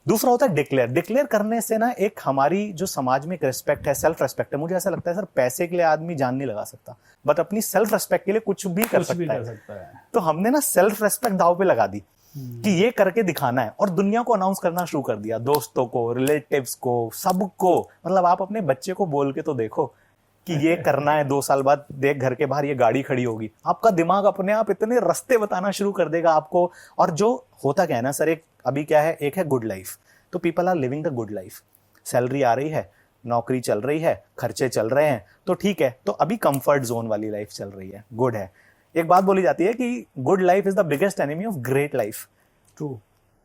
दूसरा होता है डिक्लेयर करने से ना एक हमारी जो समाज में एक रिस्पेक्ट है, सेल्फ रिस्पेक्ट है। मुझे ऐसा लगता है सर पैसे के लिए आदमी जान नहीं लगा सकता, बट अपनी सेल्फ रिस्पेक्ट के लिए कुछ भी कर सकता है। तो हमने ना सेल्फ रिस्पेक्ट दाव पे लगा दी कि ये करके दिखाना है, और दुनिया को अनाउंस करना शुरू कर दिया, दोस्तों को, रिलेटिव्स को, सबको। मतलब आप अपने बच्चे को बोल के तो देखो कि ये करना है, 2 साल बाद देख घर के बाहर ये गाड़ी खड़ी होगी, आपका दिमाग अपने आप इतने रास्ते बताना शुरू कर देगा आपको। और जो होता क्या है ना सर, एक अभी क्या है, एक है गुड लाइफ, तो people are living the good life. Salary आ रही है, नौकरी चल रही है, खर्चे चल रहे हैं, तो ठीक है, तो अभी कंफर्ट जोन वाली लाइफ चल रही है, गुड है। एक बात बोली जाती है कि good life is the biggest enemy of great life. True,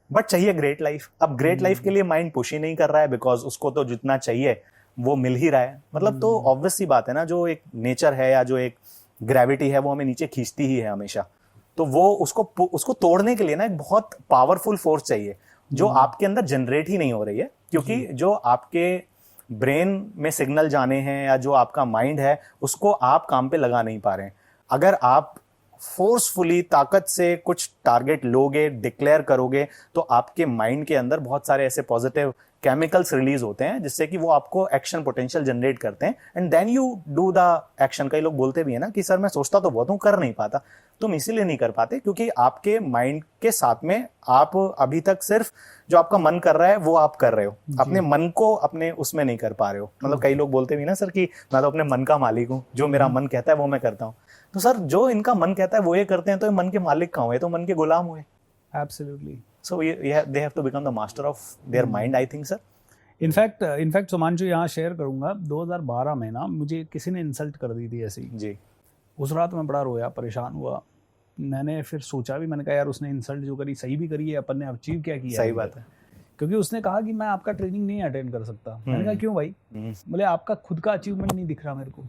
but चाहिए ग्रेट लाइफ। अब ग्रेट लाइफ के लिए माइंड पुश ही नहीं कर रहा है, बिकॉज उसको तो जितना चाहिए वो मिल ही रहा है। मतलब तो ऑब्वियस सी बात है ना, जो एक नेचर है या जो एक ग्रेविटी है वो हमें नीचे खींचती ही है हमेशा। तो वो उसको तोड़ने के लिए ना एक बहुत पावरफुल फोर्स चाहिए जो आपके अंदर जनरेट ही नहीं हो रही है, क्योंकि जो आपके ब्रेन में सिग्नल जाने हैं या जो आपका माइंड है उसको आप काम पे लगा नहीं पा रहे हैं। अगर आप फोर्सफुली ताकत से कुछ टारगेट लोगे, डिक्लेयर करोगे, तो आपके माइंड के अंदर बहुत सारे ऐसे पॉजिटिव केमिकल्स रिलीज होते हैं जिससे कि वो आपको एक्शन पोटेंशियल जनरेट करते हैं, and then you do the action. कई लोग बोलते भी है ना कि सर मैं सोचता तो बहुत हूं, कर नहीं पाता। तुम इसीलिए नहीं कर पाते क्योंकि आपके माइंड के साथ में आप अभी तक सिर्फ जो आपका मन कर रहा है वो आप कर रहे हो, अपने मन को अपने उसमें नहीं कर पा रहे हो। मतलब कई लोग बोलते भी ना सर कि मैं तो अपने मन का मालिक हूँ, जो मेरा मन कहता है वो मैं करता हूँ। तो सर जो इनका मन कहता है वो ये करते हैं, तो ये मन के मालिक कहाँ हुए, तो मन के गुलाम हुए। Absolutely. So they have to become the master of their mind, I think, sir. In fact Sumanshu यहाँ शेयर करूंगा, 2012 में ना मुझे किसी ने इंसल्ट कर दी थी ऐसे ही जी। उस रात मैं बड़ा रोया, परेशान हुआ। मैंने फिर सोचा भी, मैंने कहा यार उसने इंसल्ट जो करी सही भी करी है, अपन ने अचीव क्या किया। सही बात है। क्योंकि उसने कहा कि मैं आपका ट्रेनिंग नहीं अटेंड कर सकता। मैंने कहा क्यों भाई? बोले आपका खुद का अचीवमेंट नहीं दिख रहा मेरे को।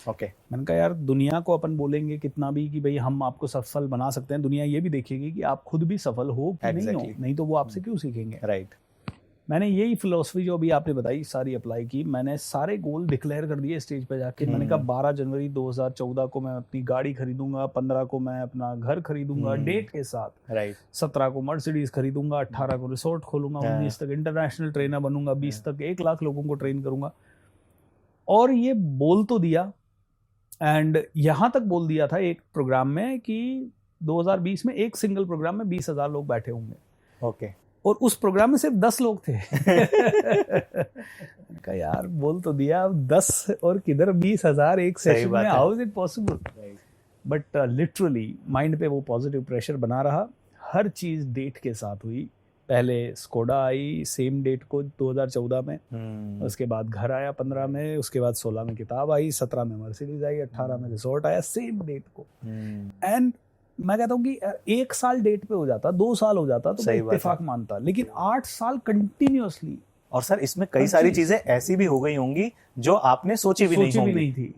ओके। मैंने कहा यार दुनिया को अपन बोलेंगे कितना भी कि भाई हम आपको सफल बना सकते हैं, दुनिया ये भी देखेगी कि आप खुद भी सफल हो कि नहीं हो, नहीं तो वो आपसे क्यों सीखेंगे। राइट। मैंने यही फिलोसफी जो अभी आपने बताई सारी अप्लाई की। मैंने सारे गोल डिक्लेयर कर दिए स्टेज पे जाके। मैंने कहा 12 जनवरी 2014 को मैं अपनी गाड़ी खरीदूंगा, 15 को मैं अपना घर खरीदूंगा डेट के साथ, राइट, 17 को मर्सिडीज खरीदूंगा, 18 को रिसोर्ट खोलूंगा, 19 तक इंटरनेशनल ट्रेनर बनूंगा, 20 तक 1 लाख लोगों को ट्रेन करूंगा। और ये बोल तो दिया, एंड यहां तक बोल दिया था एक प्रोग्राम में कि 2020 में एक सिंगल प्रोग्राम में 20,000 लोग बैठे होंगे। ओके, और उस प्रोग्राम में सिर्फ 10 लोग थे। कहा यार बोल तो दिया, 10 और किधर 20,000 एक सेशन में, how is it possible? But literally mind पे वो पॉजिटिव प्रेशर बना रहा। हर चीज डेट के साथ हुई। पहले स्कोडा आई सेम डेट को 2014 में, उसके बाद घर आया 15 में, उसके बाद 16 में किताब आई, 17 में मर्सिडीज आई, 18 में रिसोर्ट आया सेम डेट को। एंड मैं कहता हूँ कि 1 साल डेट पे हो जाता, 2 साल हो जाता तो मैं इत्तेफाक मानता, लेकिन 8 साल कंटिन्यूअसली। और सर इसमें कई सारी चीजें ऐसी भी हो गई होंगी जो आपने सोची भी नहीं थी।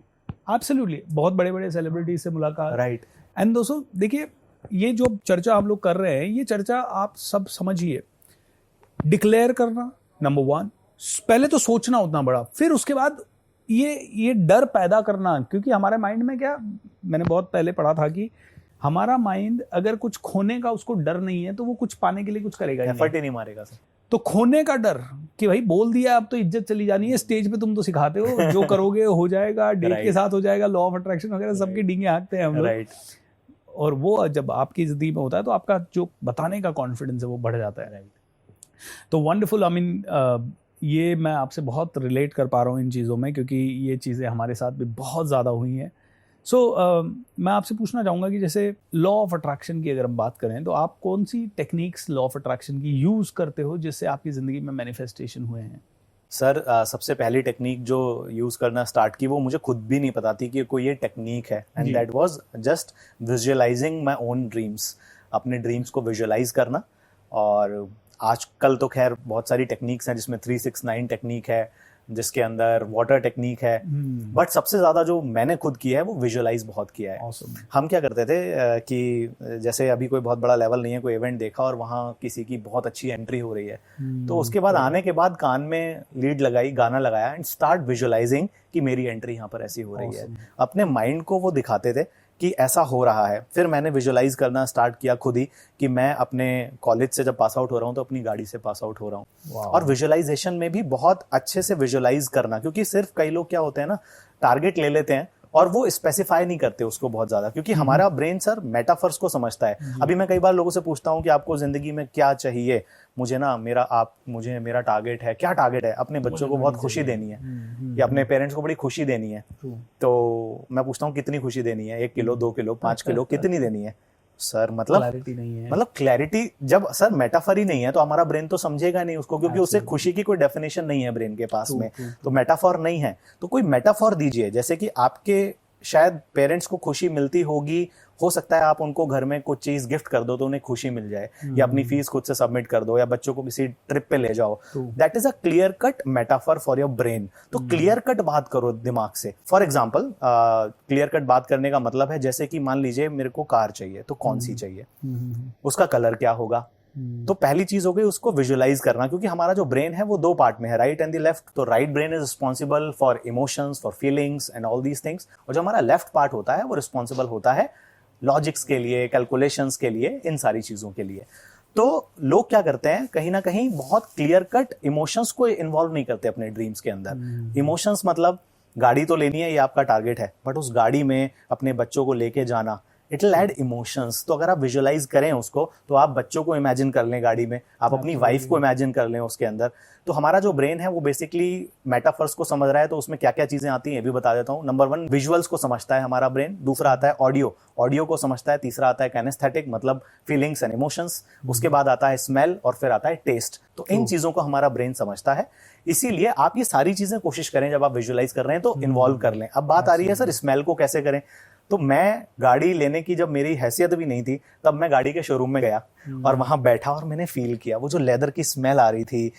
एब्सोल्युटली, बहुत बड़े बड़े सेलिब्रिटी से मुलाकात। राइट। एंड दोस्तों देखिए, ये जो चर्चा हम लोग कर रहे हैं, ये चर्चा आप सब समझिए, डिक्लेयर करना नंबर 1, पहले तो सोचना उतना बड़ा, फिर उसके बाद ये डर पैदा करना। क्योंकि हमारे माइंड में क्या, मैंने बहुत पहले पढ़ा था कि हमारा माइंड अगर कुछ खोने का उसको डर नहीं है तो वो कुछ पाने के लिए कुछ करेगा, एफर्ट ही नहीं मारेगा सर। तो खोने का डर कि भाई बोल दिया अब तो इज्जत चली जानी है, स्टेज पे तुम तो सिखाते हो जो करोगे हो जाएगा, डेट के साथ हो जाएगा, लॉ ऑफ अट्रैक्शन वगैरह सबकी डींगे हाँकते हैं हम लोग। और वो जब आपकी जिंदगी में होता है तो आपका जो बताने का कॉन्फिडेंस है वो बढ़ जाता है। तो वंडरफुल, आई मीन ये मैं आपसे बहुत रिलेट कर पा रहा हूँ इन चीज़ों में, क्योंकि ये चीज़ें हमारे साथ भी बहुत ज़्यादा हुई हैं। सो मैं आपसे पूछना चाहूँगा कि जैसे लॉ ऑफ अट्रैक्शन की अगर हम बात करें तो आप कौन सी टेक्निक्स लॉ ऑफ अट्रैक्शन की यूज़ करते हो जिससे आपकी ज़िंदगी में मैनिफेस्टेशन हुए हैं? सर सबसे पहली टेक्निक जो यूज़ करना स्टार्ट की वो मुझे खुद भी नहीं पता थी कि कोई ये टेक्निक है, and that was just visualising my own dreams, अपने ड्रीम्स को विजुअलाइज करना। और आजकल तो खैर बहुत सारी टेक्निक्स हैं, जिसमें 369 टेक्निक है, जिसके अंदर वाटर टेक्निक है, बट सबसे ज़्यादा जो मैंने खुद किया है वो विजुअलाइज बहुत किया है। Awesome. हम क्या करते थे कि जैसे अभी कोई बहुत बड़ा लेवल नहीं है, कोई इवेंट देखा और वहाँ किसी की बहुत अच्छी एंट्री हो रही है, तो उसके बाद आने के बाद कान में लीड लगाई, गाना लगाया, एंड स्टार्ट विजुअलाइजिंग कि मेरी एंट्री यहाँ पर ऐसी हो रही है। अपने माइंड को वो दिखाते थे कि ऐसा हो रहा है। फिर मैंने विजुअलाइज करना स्टार्ट किया खुद ही कि मैं अपने कॉलेज से जब पास आउट हो रहा हूँ तो अपनी गाड़ी से पास आउट हो रहा हूँ। और विजुअलाइजेशन में भी बहुत अच्छे से विजुअलाइज करना, क्योंकि सिर्फ कई लोग क्या होते हैं ना, टारगेट ले लेते हैं और वो स्पेसिफाई नहीं करते उसको बहुत ज्यादा, क्योंकि हमारा ब्रेन सर मेटाफर्स को समझता है। अभी मैं कई बार लोगों से पूछता हूँ कि आपको जिंदगी में क्या चाहिए, मुझे मेरा टारगेट है, क्या टारगेट है, अपने बच्चों को बहुत खुशी देनी है या अपने पेरेंट्स को बड़ी खुशी देनी है। तो मैं पूछता हूँ कितनी खुशी देनी है, 1 किलो, 2 किलो, 5 किलो, कितनी देनी है सर? मतलब क्लैरिटी नहीं है। मतलब क्लैरिटी जब सर मेटाफर ही नहीं है तो हमारा ब्रेन तो समझेगा नहीं उसको, क्योंकि उससे खुशी की कोई डेफिनेशन नहीं है ब्रेन के पास में। तो मेटाफर नहीं है, तो कोई मेटाफर दीजिए। जैसे कि आपके शायद पेरेंट्स को खुशी मिलती होगी, हो सकता है आप उनको घर में कुछ चीज गिफ्ट कर दो तो उन्हें खुशी मिल जाए, या अपनी फीस खुद से सबमिट कर दो, या बच्चों को किसी ट्रिप पे ले जाओ। That is a clear cut metaphor for your brain. तो क्लियर कट बात करो दिमाग से। फॉर एग्जाम्पल, क्लियर कट बात करने का मतलब है जैसे कि मान लीजिए मेरे को कार चाहिए, तो कौन सी चाहिए, उसका कलर क्या होगा। तो पहली चीज हो गई उसको विजुअलाइज करना, क्योंकि हमारा जो ब्रेन है वो 2 पार्ट में है, राइट एंड द लेफ्ट। तो right brain is responsible for emotions, for feelings and all these things, और जो हमारा लेफ्ट पार्ट होता है वो रिस्पॉन्सिबल होता है लॉजिक्स के लिए, कैलकुलेशंस के लिए, इन सारी चीजों के लिए। तो लोग क्या करते हैं, कहीं ना कहीं बहुत क्लियर कट इमोशंस को इन्वॉल्व नहीं करते अपने ड्रीम्स के अंदर। इमोशंस मतलब गाड़ी तो लेनी है, ये आपका टारगेट है, बट उस गाड़ी में अपने बच्चों को लेके जाना, इट विल ऐड इमोशंस। तो अगर आप विजुअलाइज करें उसको, तो आप बच्चों को इमेजिन कर लें गाड़ी में, आप अपनी वाइफ को इमेजिन कर लें उसके अंदर। तो हमारा जो ब्रेन है वो बेसिकली मेटाफर्स को समझ रहा है। तो उसमें क्या क्या चीजें आती हैं ये भी बता देता हूँ। नंबर 1 विजुअल्स को समझता है हमारा ब्रेन, दूसरा आता है ऑडियो को समझता है, तीसरा आता है कैनेस्थेटिक मतलब फीलिंग्स एंड इमोशंस, उसके बाद आता है स्मेल, और फिर आता है टेस्ट। तो इन चीजों को हमारा ब्रेन समझता है। इसीलिए आप ये सारी चीजें कोशिश करें, जब आप विजुअलाइज कर रहे हैं तो इन्वॉल्व कर लें। अब बात आ रही है सर स्मेल को कैसे करें। तो मैं गाड़ी लेने की जब मेरी हैसियत भी नहीं थी, तब मैं गाड़ी के शोरूम में गया और वहां बैठा और मैंने फील किया वो जो लेदर की स्मेल आ रही थी।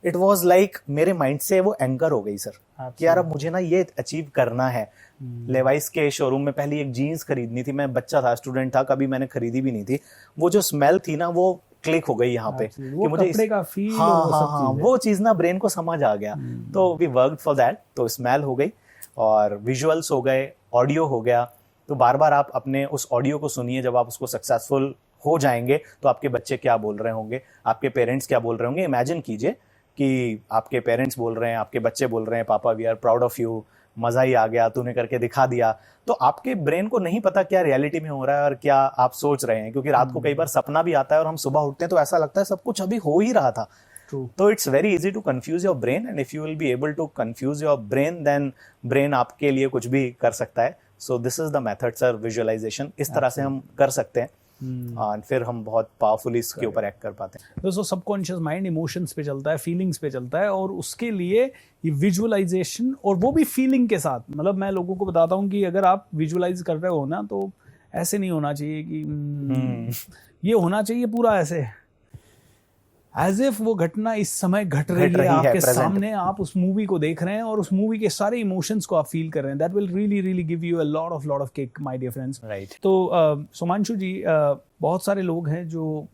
इट वॉज लाइक मेरे माइंड से वो एंकर हो गई सर कि यार अब मुझे ना ये अचीव करना है। लेवाइस के शोरूम में पहली एक जीन्स खरीदनी थी, मैं बच्चा था, स्टूडेंट था, कभी मैंने खरीदी भी नहीं थी। वो जो स्मेल थी ना, वो क्लिक हो गई यहाँ पे वो कपड़े का फील, हाँ, वो चीज ना ब्रेन को समझ आ गया। तो वी वर्कड फॉर दैट। तो स्मेल हो गई और विजुअल्स हो गए, ऑडियो हो गया। तो बार बार आप अपने उस ऑडियो को सुनिए। जब आप उसको सक्सेसफुल हो जाएंगे तो आपके बच्चे क्या बोल रहे होंगे, आपके पेरेंट्स क्या बोल रहे होंगे। इमेजिन कीजिए कि आपके पेरेंट्स बोल रहे हैं, आपके बच्चे बोल रहे हैं, पापा we are proud of you, मजा ही आ गया, तूने करके दिखा दिया। तो आपके ब्रेन को नहीं पता क्या रियलिटी में हो रहा है और क्या आप सोच रहे हैं, क्योंकि रात को कई बार सपना भी आता है और हम सुबह उठते हैं तो ऐसा लगता है सब कुछ अभी हो ही रहा था। तो it's very easy to confuse your brain, and if you will be able to confuse your brain, then brain आपके लिए कुछ भी कर सकता है। So this is the method sir, visualization. इस तरह से हम कर सकते हैं और फिर हम बहुत पावरफुली इसके ऊपर एक्ट कर पाते हैं। दोस्तों, सबकॉन्शियस माइंड इमोशंस पे चलता है, फीलिंग्स पे चलता है, और उसके लिए ये विजुअलाइजेशन, और वो भी फीलिंग के साथ। मतलब मैं लोगों को बताता हूँ कि अगर आप विजुअलाइज कर रहे हो ना, तो ऐसे नहीं होना चाहिए कि ये होना चाहिए पूरा ऐसे एज इफ वो घटना इस समय घट रही है आपके सामने, आप उस मूवी को देख रहे हैं और उस मूवी के सारे इमोशंस को आप फील कर रहे हैं। That will really really give you a lot of kick, my dear friends. Right. तो सुमांशु जी, बहुत सारे लोग हैं जो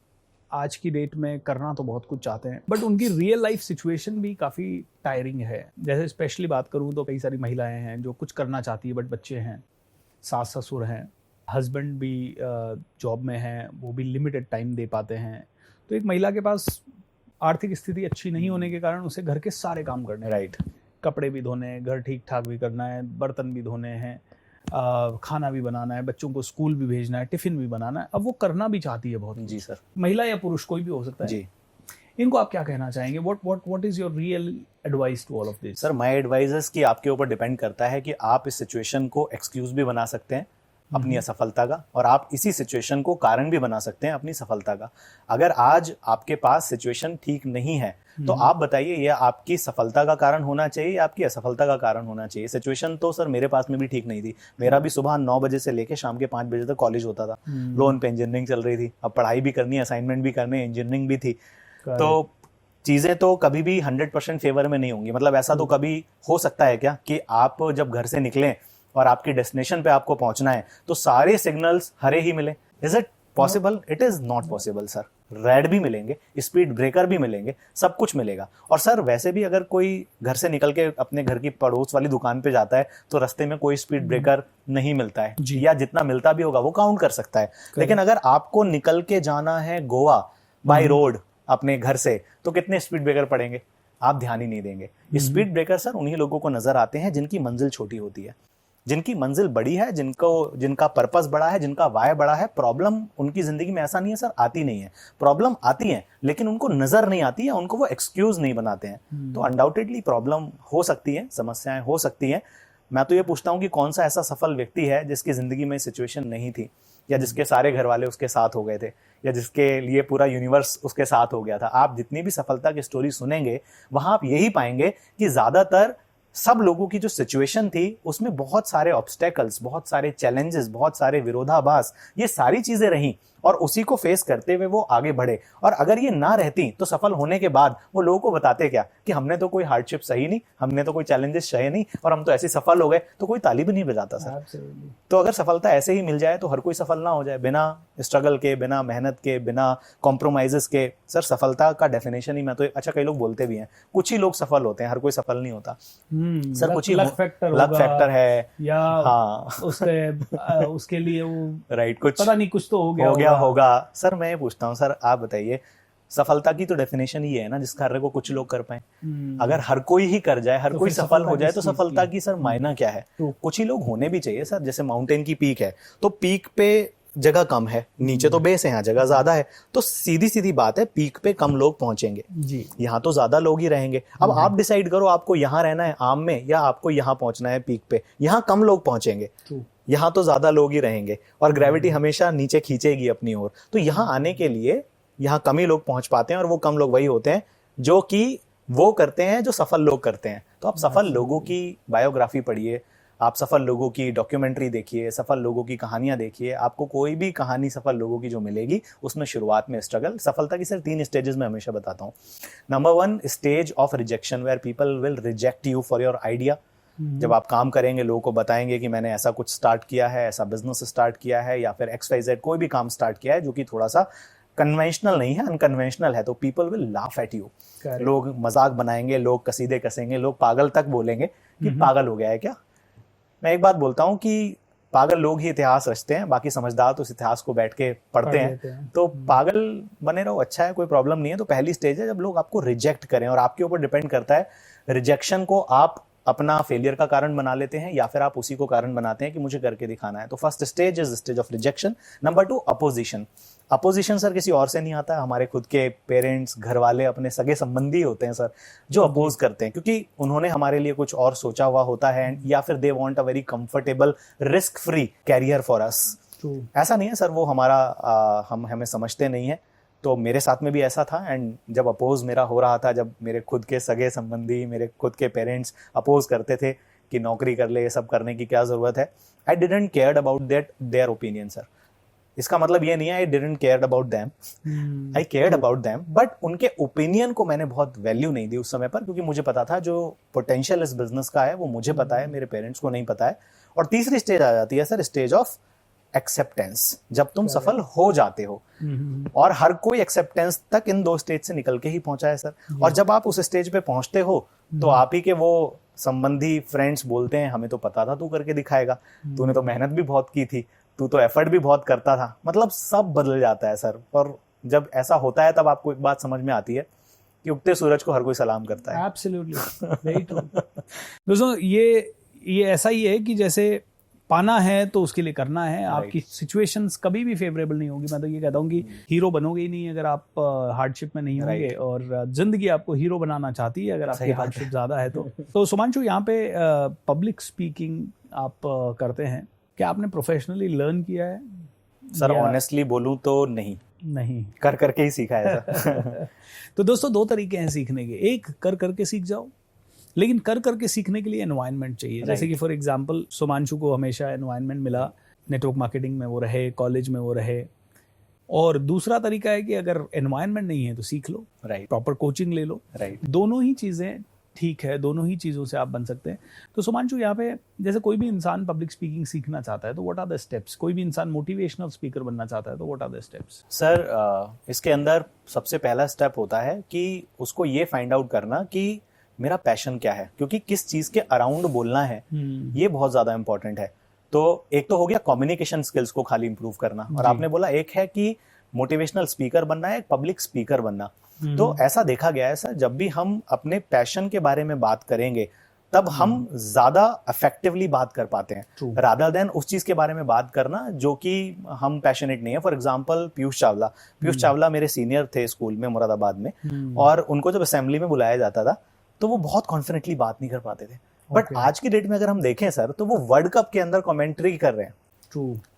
आज की डेट में करना तो बहुत कुछ चाहते हैं, बट उनकी रियल लाइफ सिचुएशन भी काफ़ी टायरिंग है। जैसे स्पेशली बात करूँ तो कई सारी महिलाएं हैं जो कुछ करना चाहती है, बट बच्चे हैं, सास ससुर हैं, हस्बैंड भी जॉब में हैं, वो भी लिमिटेड टाइम दे पाते हैं। तो एक महिला के पास आर्थिक स्थिति अच्छी नहीं होने के कारण उसे घर के सारे काम करने हैं। राइट। कपड़े भी धोने हैं, घर ठीक ठाक भी करना है, बर्तन भी धोने हैं, खाना भी बनाना है, बच्चों को स्कूल भी भेजना है, टिफिन भी बनाना है। अब वो करना भी चाहती है बहुत। जी सर। महिला या पुरुष कोई भी हो सकता है जी। इनको आप क्या कहना चाहेंगे? What is your real advice to all of this? Sir, my advice is कि आपके ऊपर डिपेंड करता है कि आप इस सिचुएशन को एक्सक्यूज भी बना सकते हैं अपनी असफलता का, और आप इसी सिचुएशन को कारण भी बना सकते हैं अपनी सफलता का। अगर आज आपके पास सिचुएशन ठीक नहीं है तो आप बताइए, यह आपकी सफलता का कारण होना चाहिए या आपकी असफलता का कारण होना चाहिए? सिचुएशन तो सर मेरे पास में भी ठीक नहीं थी। मेरा भी सुबह 9 बजे से लेके शाम के 5 बजे तक कॉलेज होता था। लोन पे इंजीनियरिंग चल रही थी, अब पढ़ाई भी करनी, असाइनमेंट भी करने, इंजीनियरिंग भी थी। तो चीजें तो कभी भी 100% फेवर में नहीं होंगी। मतलब ऐसा तो कभी हो सकता है क्या कि आप जब घर से निकलें और आपकी डेस्टिनेशन पे आपको पहुंचना है तो सारे सिग्नल्स हरे ही मिले? Is it possible? It is not possible sir. Red भी मिलेंगे, स्पीड ब्रेकर भी मिलेंगे, सब कुछ मिलेगा। और सर वैसे भी अगर कोई घर से निकल के अपने घर की पड़ोस वाली दुकान पे जाता है तो रास्ते में कोई स्पीड ब्रेकर नहीं मिलता है, या जितना मिलता भी होगा वो काउंट कर सकता है। लेकिन अगर आपको निकल के जाना है गोवा बाय रोड अपने घर से, तो कितने स्पीड ब्रेकर पड़ेंगे? आप ध्यान ही नहीं देंगे। स्पीड ब्रेकर सर उन्हीं लोगों को नजर आते हैं जिनकी मंजिल छोटी होती है। जिनकी मंजिल बड़ी है, जिनका पर्पस बड़ा है, जिनका वाय बड़ा है, प्रॉब्लम उनकी जिंदगी में ऐसा नहीं है सर आती नहीं है। प्रॉब्लम आती है लेकिन उनको नजर नहीं आती है, उनको वो एक्सक्यूज नहीं बनाते हैं। तो अनडाउटेडली प्रॉब्लम हो सकती है, समस्याएं हो सकती हैं। मैं तो ये पूछता हूं कि कौन सा ऐसा सफल व्यक्ति है जिसकी जिंदगी में सिचुएशन नहीं थी, या जिसके सारे घर वाले उसके साथ हो गए थे, या जिसके लिए पूरा यूनिवर्स उसके साथ हो गया था। आप जितनी भी सफलता की स्टोरी सुनेंगे वहां आप यही पाएंगे कि ज्यादातर सब लोगों की जो सिचुएशन थी उसमें बहुत सारे ऑब्स्टेकल्स, बहुत सारे चैलेंजेस, बहुत सारे विरोधाभास, ये सारी चीजें रहीं और उसी को फेस करते हुए वो आगे बढ़े। और अगर ये ना रहती तो सफल होने के बाद वो लोगों को बताते क्या कि हमने तो कोई हार्डशिप सही नहीं, हमने तो कोई चैलेंजेस सहे नहीं और हम तो ऐसे सफल हो गए, तो कोई ताली भी नहीं बजाता सर। तो अगर सफलता ऐसे ही मिल जाए तो हर कोई सफल ना हो जाए, बिना स्ट्रगल के, बिना मेहनत के, बिना कॉम्प्रोमाइजेस के। सर सफलता का डेफिनेशन ही, मैं तो अच्छा कई लोग बोलते भी हैं कुछ ही लोग सफल होते हैं, हर कोई सफल नहीं होता सर। कुछ ही लक फैक्टर है, या हाँ उसके लिए वो राइट, कुछ पता नहीं, कुछ तो हो गया होगा। सर मैं ये पूछता हूँ सर, आप बताइए, सफलता की तो डेफिनेशन ही है ना जिस कार्य को कुछ लोग कर पाए। अगर हर कोई ही कर जाए, हर कोई सफल हो जाए, तो सफलता की सर मायना क्या है? कुछ ही लोग होने भी चाहिए सर। जैसे माउंटेन की पीक है तो पीक पे जगह कम है, नीचे तो बेस है, यहाँ जगह ज्यादा है, तो सीधी सीधी बात है पीक पे कम लोग पहुंचेंगे जी। यहाँ तो ज्यादा लोग ही रहेंगे। अब आप डिसाइड करो आपको यहाँ रहना है आम में या आपको यहाँ पहुंचना है पीक पे। यहाँ कम लोग पहुंचेंगे, यहाँ तो ज्यादा लोग ही रहेंगे और ग्रेविटी हमेशा नीचे खींचेगी अपनी ओर। तो यहाँ आने के लिए यहाँ कम ही लोग पहुंच पाते हैं और वो कम लोग वही होते हैं जो कि वो करते हैं जो सफल लोग करते हैं। तो आप सफल लोगों की बायोग्राफी पढ़िए, आप सफल लोगों की डॉक्यूमेंट्री देखिए, सफल लोगों की कहानियां देखिए। आपको कोई भी कहानी सफल लोगों की जो मिलेगी उसमें शुरुआत में स्ट्रगल। सफलता की सिर्फ 3 स्टेजेस में हमेशा बताता हूँ। Number 1, stage of rejection, where people will reject you for your idea. जब आप काम करेंगे, लोगों को बताएंगे कि मैंने ऐसा कुछ स्टार्ट किया है, ऐसा बिजनेस स्टार्ट किया है, या फिर XYZ कोई भी काम स्टार्ट किया है जो कि थोड़ा सा कन्वेंशनल नहीं है, अनकन्वेंशनल है, तो people will laugh at you. लोग मजाक बनाएंगे, लोग कसीदे कसेंगे, लोग पागल तक बोलेंगे कि पागल हो गया है क्या। मैं एक बात बोलता हूँ कि पागल लोग ही इतिहास रचते हैं, बाकी समझदार तो इस इतिहास को बैठ के पढ़ते हैं। तो पागल बने रहो, अच्छा है, कोई प्रॉब्लम नहीं है। तो पहली स्टेज है जब लोग आपको रिजेक्ट करें, और आपके ऊपर डिपेंड करता है रिजेक्शन को आप अपना फेलियर का कारण बना लेते हैं या फिर आप उसी को कारण बनाते हैं कि मुझे करके दिखाना है। तो first stage is stage of rejection. Number 2 opposition. Opposition sir किसी और से नहीं आता है, हमारे खुद के पेरेंट्स, घर वाले, अपने सगे संबंधी होते हैं सर जो अपोज करते हैं, क्योंकि उन्होंने हमारे लिए कुछ और सोचा हुआ होता है, या फिर they want a very comfortable risk free career for us. ऐसा नहीं है सर वो हमारा हमें समझते नहीं है। तो मेरे साथ में भी ऐसा था, एंड जब अपोज मेरा हो रहा था, जब मेरे खुद के सगे संबंधी, मेरे खुद के पेरेंट्स अपोज करते थे कि नौकरी कर ले, ये सब करने की क्या जरूरत है, I didn't cared about that their opinion sir. इसका मतलब ये नहीं है I didn't cared about them, I cared about them, but उनके ओपिनियन को मैंने बहुत वैल्यू नहीं दी उस समय पर, क्योंकि मुझे पता था जो पोटेंशियल इस बिजनेस का है वो मुझे पता है, मेरे पेरेंट्स को नहीं पता है। और तीसरी स्टेज आ जाती है सर, स्टेज ऑफ एक्सेप्टेंस, जब तुम सफल हो जाते हो। और हर कोई एक्सेप्टेंस तक इन 2 स्टेज से निकल के ही पहुंचा है सर। और जब आप उस स्टेज पे पहुंचते हो तो आप ही के वो संबंधी, फ्रेंड्स बोलते हैं हमें तो पता था तू करके दिखाएगा, तूने तो मेहनत भी बहुत की थी, तू तो एफर्ट भी बहुत करता था। मतलब सब बदल जाता है सर। और जब ऐसा होता है तब आपको एक बात समझ में आती है कि उगते सूरज को हर कोई सलाम करता है। Absolutely, very true. दोस्तों ये ऐसा ही है कि जैसे पाना है तो उसके लिए करना है। आपकी सिचुएशंस कभी भी फेवरेबल नहीं होगी। मैं तो ये कहता हूँ कि हीरो बनोगे ही नहीं अगर आप हार्डशिप में नहीं होंगे, और जिंदगी आपको हीरो बनाना चाहती है अगर आपकी हार्डशिप ज्यादा है तो सुमांशु, यहाँ पे पब्लिक स्पीकिंग आप करते हैं, क्या आपने प्रोफेशनली लर्न किया है? सर ऑनेस्टली बोलूं तो नहीं, कर करके ही सीखा है सर। तो दोस्तों 2 तरीके हैं सीखने के, एक कर करके सीख जाओ, लेकिन कर करके सीखने के लिए एनवायरनमेंट चाहिए। जैसे कि फॉर एग्जांपल सुमांशु को हमेशा एनवायरनमेंट मिला, नेटवर्क मार्केटिंग में वो रहे, कॉलेज में वो रहे। और दूसरा तरीका है कि अगर एनवायरनमेंट नहीं है तो सीख लो, प्रॉपर कोचिंग ले लो। दोनों ही चीजें ठीक है, दोनों ही चीजों से आप बन सकते हैं। तो सुमांशु, यहाँ पे जैसे कोई भी इंसान पब्लिक स्पीकिंग सीखना चाहता है तो व्हाट आर द स्टेप्स? कोई भी इंसान मोटिवेशनल स्पीकर बनना चाहता है तो what are the steps? Sir इसके अंदर सबसे पहला स्टेप होता है कि उसको ये फाइंड आउट करना कि मेरा पैशन क्या है, क्योंकि किस चीज के अराउंड बोलना है ये बहुत ज्यादा इंपॉर्टेंट है। तो एक तो हो गया कम्युनिकेशन स्किल्स को खाली इंप्रूव करना, और आपने बोला एक है कि मोटिवेशनल स्पीकर बनना है, पब्लिक स्पीकर बनना। तो ऐसा देखा गया है सर, जब भी हम अपने पैशन के बारे में बात करेंगे तब हम ज्यादा इफेक्टिवली बात कर पाते हैं, रादर देन उस चीज के बारे में बात करना जो कि हम पैशनेट नहीं है। फॉर एग्जांपल पीयूष चावला मेरे सीनियर थे स्कूल में मुरादाबाद में, और उनको जब असेंबली में बुलाया जाता था तो वो बहुत कॉन्फिडेंटली बात नहीं कर पाते थे। बट आज की डेट में अगर हम देखें सर, तो वो वर्ल्ड कप के अंदर कमेंट्री कर रहे हैं।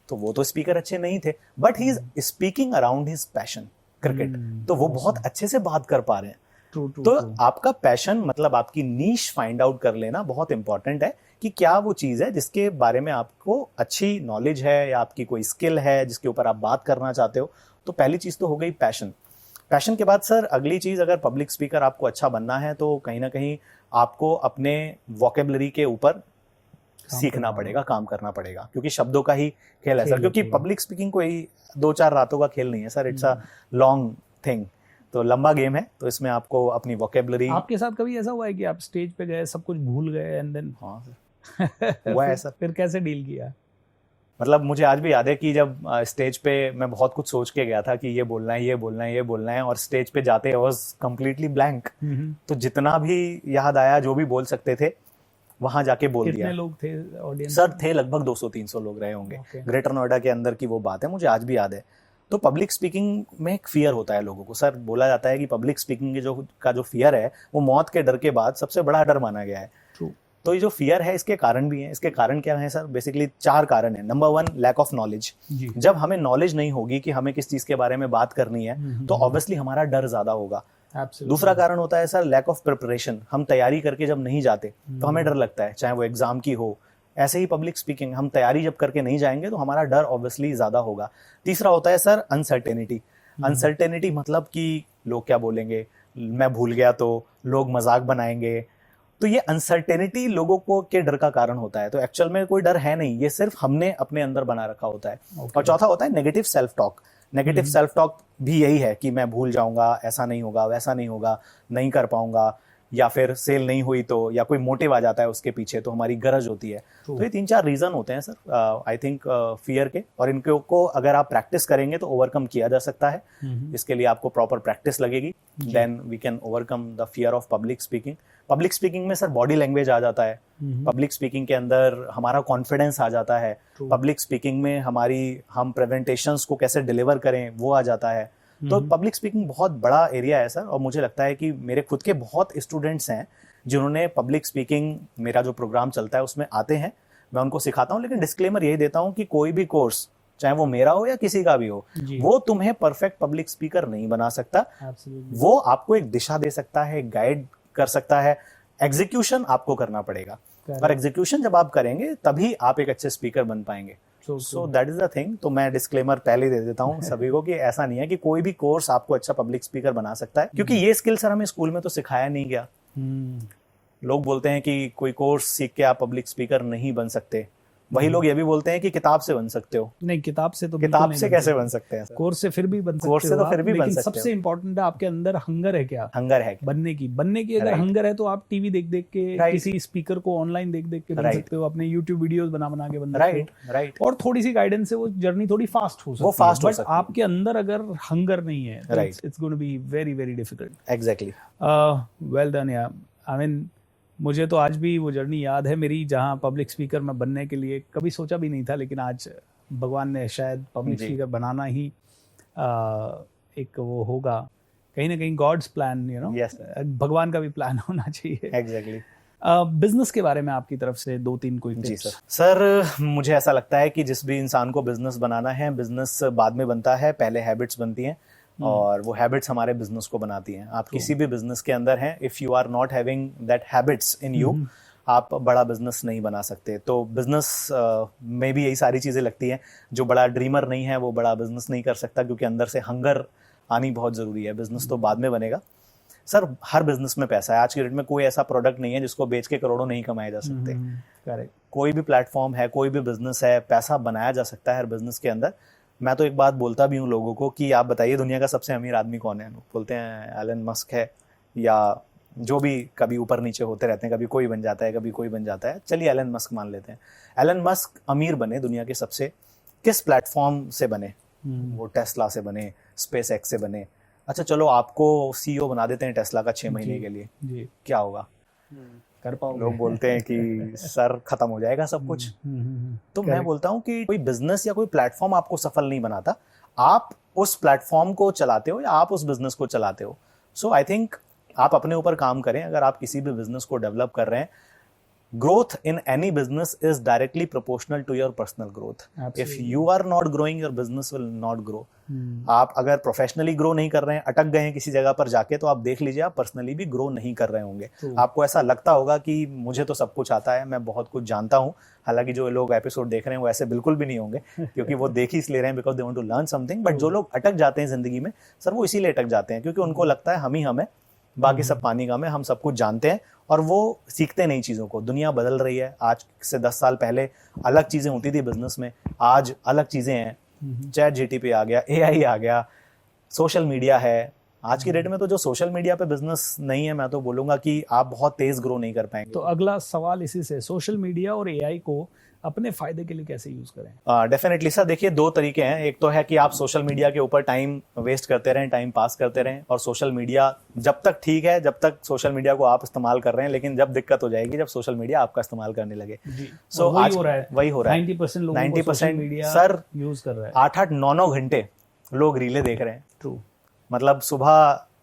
तो वो तो स्पीकर अच्छे नहीं थे, but he is speaking around his passion, cricket. तो वो बहुत अच्छे से बात कर पा रहे हैं। तो आपका पैशन मतलब आपकी नीश फाइंड आउट कर लेना बहुत इंपॉर्टेंट है कि क्या वो चीज है जिसके बारे में आपको अच्छी नॉलेज है, या आपकी कोई स्किल है जिसके ऊपर आप बात करना चाहते हो। तो पहली चीज तो हो गई पैशन के बाद सर अगली चीज, अगर पब्लिक स्पीकर आपको अच्छा बनना है तो कहीं ना कहीं आपको अपने वोकेबुलरी के ऊपर सीखना पड़ेगा, काम करना पड़ेगा, क्योंकि शब्दों का ही खेल है सर। क्योंकि पब्लिक स्पीकिंग कोई 2-4 रातों का खेल नहीं है sir, it's a long thing, तो लंबा गेम है। तो इसमें आपको अपनी वोकेबुलरी। आपके साथ कभी ऐसा हुआ है कि आप स्टेज पे गए, सब कुछ भूल गए एंड देन? हाँ सर हुआ है सर। फिर कैसे डील किया? मतलब मुझे आज भी याद है कि जब स्टेज पे मैं बहुत कुछ सोच के गया था कि ये बोलना है, ये बोलना है, ये बोलना है, और स्टेज पे जाते आई वाज कंप्लीटली ब्लैंक। तो जितना भी याद आया, जो भी बोल सकते थे, वहां जाके बोल दिया। कितने लोग थे ऑडियंस? सर थे लगभग 200-300 लोग रहे होंगे। ग्रेटर नोएडा के अंदर की वो बात है, मुझे आज भी याद है। तो पब्लिक स्पीकिंग में एक फियर होता है लोगों को सर। बोला जाता है कि पब्लिक स्पीकिंग का जो फियर है वो मौत के डर के बाद सबसे बड़ा डर माना गया है। तो ये जो फियर है, इसके कारण भी है। इसके कारण क्या है सर? बेसिकली 4 कारण है। Number 1, lack of knowledge. जब हमें नॉलेज नहीं होगी कि हमें किस चीज के बारे में बात करनी है, तो ऑब्वियसली हमारा डर ज्यादा होगा। दूसरा कारण होता है सर लैक ऑफ प्रिपरेशन। हम तैयारी करके जब नहीं जाते तो हमें डर लगता है, चाहे वो एग्जाम की हो। ऐसे ही पब्लिक स्पीकिंग, हम तैयारी जब करके नहीं जाएंगे तो हमारा डर ऑब्वियसली ज्यादा होगा। तीसरा होता है सर अनसर्टेनिटी। अनसर्टेनिटी मतलब कि लोग क्या बोलेंगे, मैं भूल गया तो, लोग मजाक बनाएंगे। तो ये अनसर्टेनिटी लोगों को के डर का कारण होता है। तो एक्चुअल में कोई डर है नहीं, ये सिर्फ हमने अपने अंदर बना रखा होता है। और चौथा होता है negative self talk. Negative self talk भी यही है कि मैं भूल जाऊंगा, ऐसा नहीं होगा, वैसा नहीं होगा, नहीं कर पाऊंगा, या फिर सेल नहीं हुई तो, या कोई मोटिव आ जाता है उसके पीछे तो हमारी गरज होती है। तो ये 3-4 रीजन होते हैं सर आई थिंक फियर के, और इनको को अगर आप प्रैक्टिस करेंगे तो ओवरकम किया जा सकता है। इसके लिए आपको प्रॉपर प्रैक्टिस लगेगी, then we can overcome the fear of public speaking. Public speaking में सर बॉडी लैंग्वेज आ जाता है, पब्लिक स्पीकिंग के अंदर हमारा कॉन्फिडेंस आ जाता है, पब्लिक स्पीकिंग में हम प्रेजेंटेशंस को कैसे डिलीवर करें वो आ जाता है। तो पब्लिक स्पीकिंग बहुत बड़ा एरिया है सर, और मुझे लगता है कि मेरे खुद के बहुत स्टूडेंट्स हैं जिन्होंने पब्लिक स्पीकिंग, मेरा जो प्रोग्राम चलता है उसमें आते हैं, मैं उनको सिखाता हूँ। लेकिन डिस्क्लेमर यही देता हूँ कि कोई भी कोर्स, चाहे वो मेरा हो या किसी का भी हो, वो तुम्हें परफेक्ट पब्लिक स्पीकर नहीं बना सकता। वो आपको एक दिशा दे सकता है, गाइड कर सकता है, एग्जीक्यूशन आपको करना पड़ेगा, और एग्जीक्यूशन जब आप करेंगे तभी आप एक अच्छे स्पीकर बन पाएंगे। So that is the thing. तो मैं डिस्क्लेमर पहले दे देता हूँ सभी को कि ऐसा नहीं है कि कोई भी कोर्स आपको अच्छा पब्लिक स्पीकर बना सकता है, क्योंकि ये स्किल सर हमें स्कूल में तो सिखाया नहीं गया। लोग बोलते हैं कि कोई कोर्स सीख के आप पब्लिक स्पीकर नहीं बन सकते, वही लोग ये भी बोलते हैं कि किताब से बन सकते हो। नहीं, किताब से तो किताब से कैसे बन सकते हैं? कोर्स से फिर भी बन सकते हो, कोर्स से तो फिर भी बन सकते हो। सबसे इंपॉर्टेंट है आपके अंदर हंगर है क्या, हंगर है बनने की अगर हंगर है तो आप टीवी देख देख के, किसी स्पीकर को ऑनलाइन देख देख के बन सकते हो, अपने यूट्यूब वीडियोस बना के बन सकते हो। राइट। और थोड़ी सी गाइडेंस से वो जर्नी थोड़ी फास्ट हो सकती है, बट आपके अंदर अगर हंगर नहीं है, it's going to be very very difficult. Exactly. Well done यार। आई मीन, मुझे तो आज भी वो जर्नी याद है मेरी, जहाँ पब्लिक स्पीकर मैं बनने के लिए कभी सोचा भी नहीं था, लेकिन आज भगवान ने शायद पब्लिक स्पीकर बनाना ही एक वो होगा, कहीं ना कहीं गॉड्स प्लान, यू नो, भगवान का भी प्लान होना चाहिए। एग्जैक्टली। बिजनेस के बारे में आपकी तरफ से 2-3 कोई टिप्स? सर मुझे ऐसा लगता है कि जिस भी इंसान को बिजनेस बनाना है, बिजनेस बाद में बनता है, पहले हैबिट्स बनती हैं, और वो हैबिट्स हमारे बिजनेस को बनाती हैं। आप किसी भी बिजनेस के अंदर हैं, if you are not having that habits in you, आप बड़ा बिजनेस नहीं बना सकते। तो बिजनेस में भी यही सारी चीजें लगती हैं। जो बड़ा ड्रीमर नहीं है वो बड़ा बिजनेस नहीं कर सकता, क्योंकि अंदर से हंगर आनी बहुत जरूरी है। बिजनेस तो बाद में बनेगा सर। हर बिजनेस में पैसा है। आज की डेट में कोई ऐसा प्रोडक्ट नहीं है जिसको बेच के करोड़ों नहीं कमाए जा सकते। करेक्ट। कोई भी प्लेटफॉर्म है, कोई भी बिजनेस है, पैसा बनाया जा सकता है हर बिजनेस के अंदर। मैं तो एक बात बोलता भी हूँ लोगों को कि आप बताइए दुनिया का सबसे अमीर आदमी कौन है? बोलते हैं एलन मस्क है, या जो भी कभी ऊपर नीचे होते रहते हैं, कभी कोई बन जाता है, कभी कोई बन जाता है। चलिए एलन मस्क मान लेते हैं। एलन मस्क अमीर बने दुनिया के सबसे, किस प्लेटफॉर्म से बने? वो टेस्ला से बने, स्पेस एक्स से बने। अच्छा चलो आपको सीईओ बना देते हैं टेस्ला का 6 महीने के लिए, जी। क्या होगा? कर पाओगे? लोग बोलते हैं कि सर खत्म हो जाएगा सब कुछ। तो मैं बोलता हूँ कि कोई बिजनेस या कोई प्लेटफॉर्म आपको सफल नहीं बनाता, आप उस प्लेटफॉर्म को चलाते हो या आप उस बिजनेस को चलाते हो। सो आई थिंक आप अपने ऊपर काम करें। अगर आप किसी भी बिजनेस को डेवलप कर रहे हैं, growth in any business is directly proportional to your personal growth. Absolutely. If you are not growing, your business will not grow. आप अगर प्रोफेशनली ग्रो नहीं कर रहे हैं, अटक गए हैं किसी जगह पर जाके, तो आप देख लीजिए आप पर्सनली भी ग्रो नहीं कर रहे होंगे। आपको ऐसा लगता होगा कि मुझे तो सब कुछ आता है, मैं बहुत कुछ जानता हूँ। हालांकि जो लोग एपिसोड देख रहे हैं वो ऐसे बिल्कुल भी नहीं होंगे, क्योंकि वो देख ही इसलिए रहे हैं because they want to learn something. But जो लोग अटक जाते हैं जिंदगी में सर, वो इसीलिए अटक जाते हैं क्योंकि उनको लगता है हम ही हमें, बाकी सब पानी का में, हम सब कुछ जानते हैं, और वो सीखते नई चीज़ों को। दुनिया बदल रही है। आज से 10 साल पहले अलग चीज़ें होती थी बिजनेस में, आज अलग चीज़ें हैं। चैट जीटीपी आ गया, एआई आ गया, सोशल मीडिया है। आज की डेट में तो जो सोशल मीडिया पे बिजनेस नहीं है, मैं तो बोलूँगा कि आप बहुत तेज़ ग्रो नहीं कर पाएंगे। तो अगला सवाल इसी से, सोशल मीडिया और एआई को अपने फायदे के लिए कैसे यूज करें? डेफिनेटली सर, देखिए 2 तरीके हैं। एक तो है कि आप सोशल मीडिया के ऊपर टाइम वेस्ट करते रहें, टाइम पास करते रहें, और सोशल मीडिया जब तक ठीक है, जब तक सोशल मीडिया को आप इस्तेमाल कर रहे हैं, लेकिन जब दिक्कत हो जाएगी जब सोशल मीडिया आपका इस्तेमाल करने लगे। सो आज वही हो रहा है। 90% लोग 90% सर यूज कर रहे हैं। 8-8, 9-9 घंटे लोग रीले देख रहे हैं। ट्रू। मतलब सुबह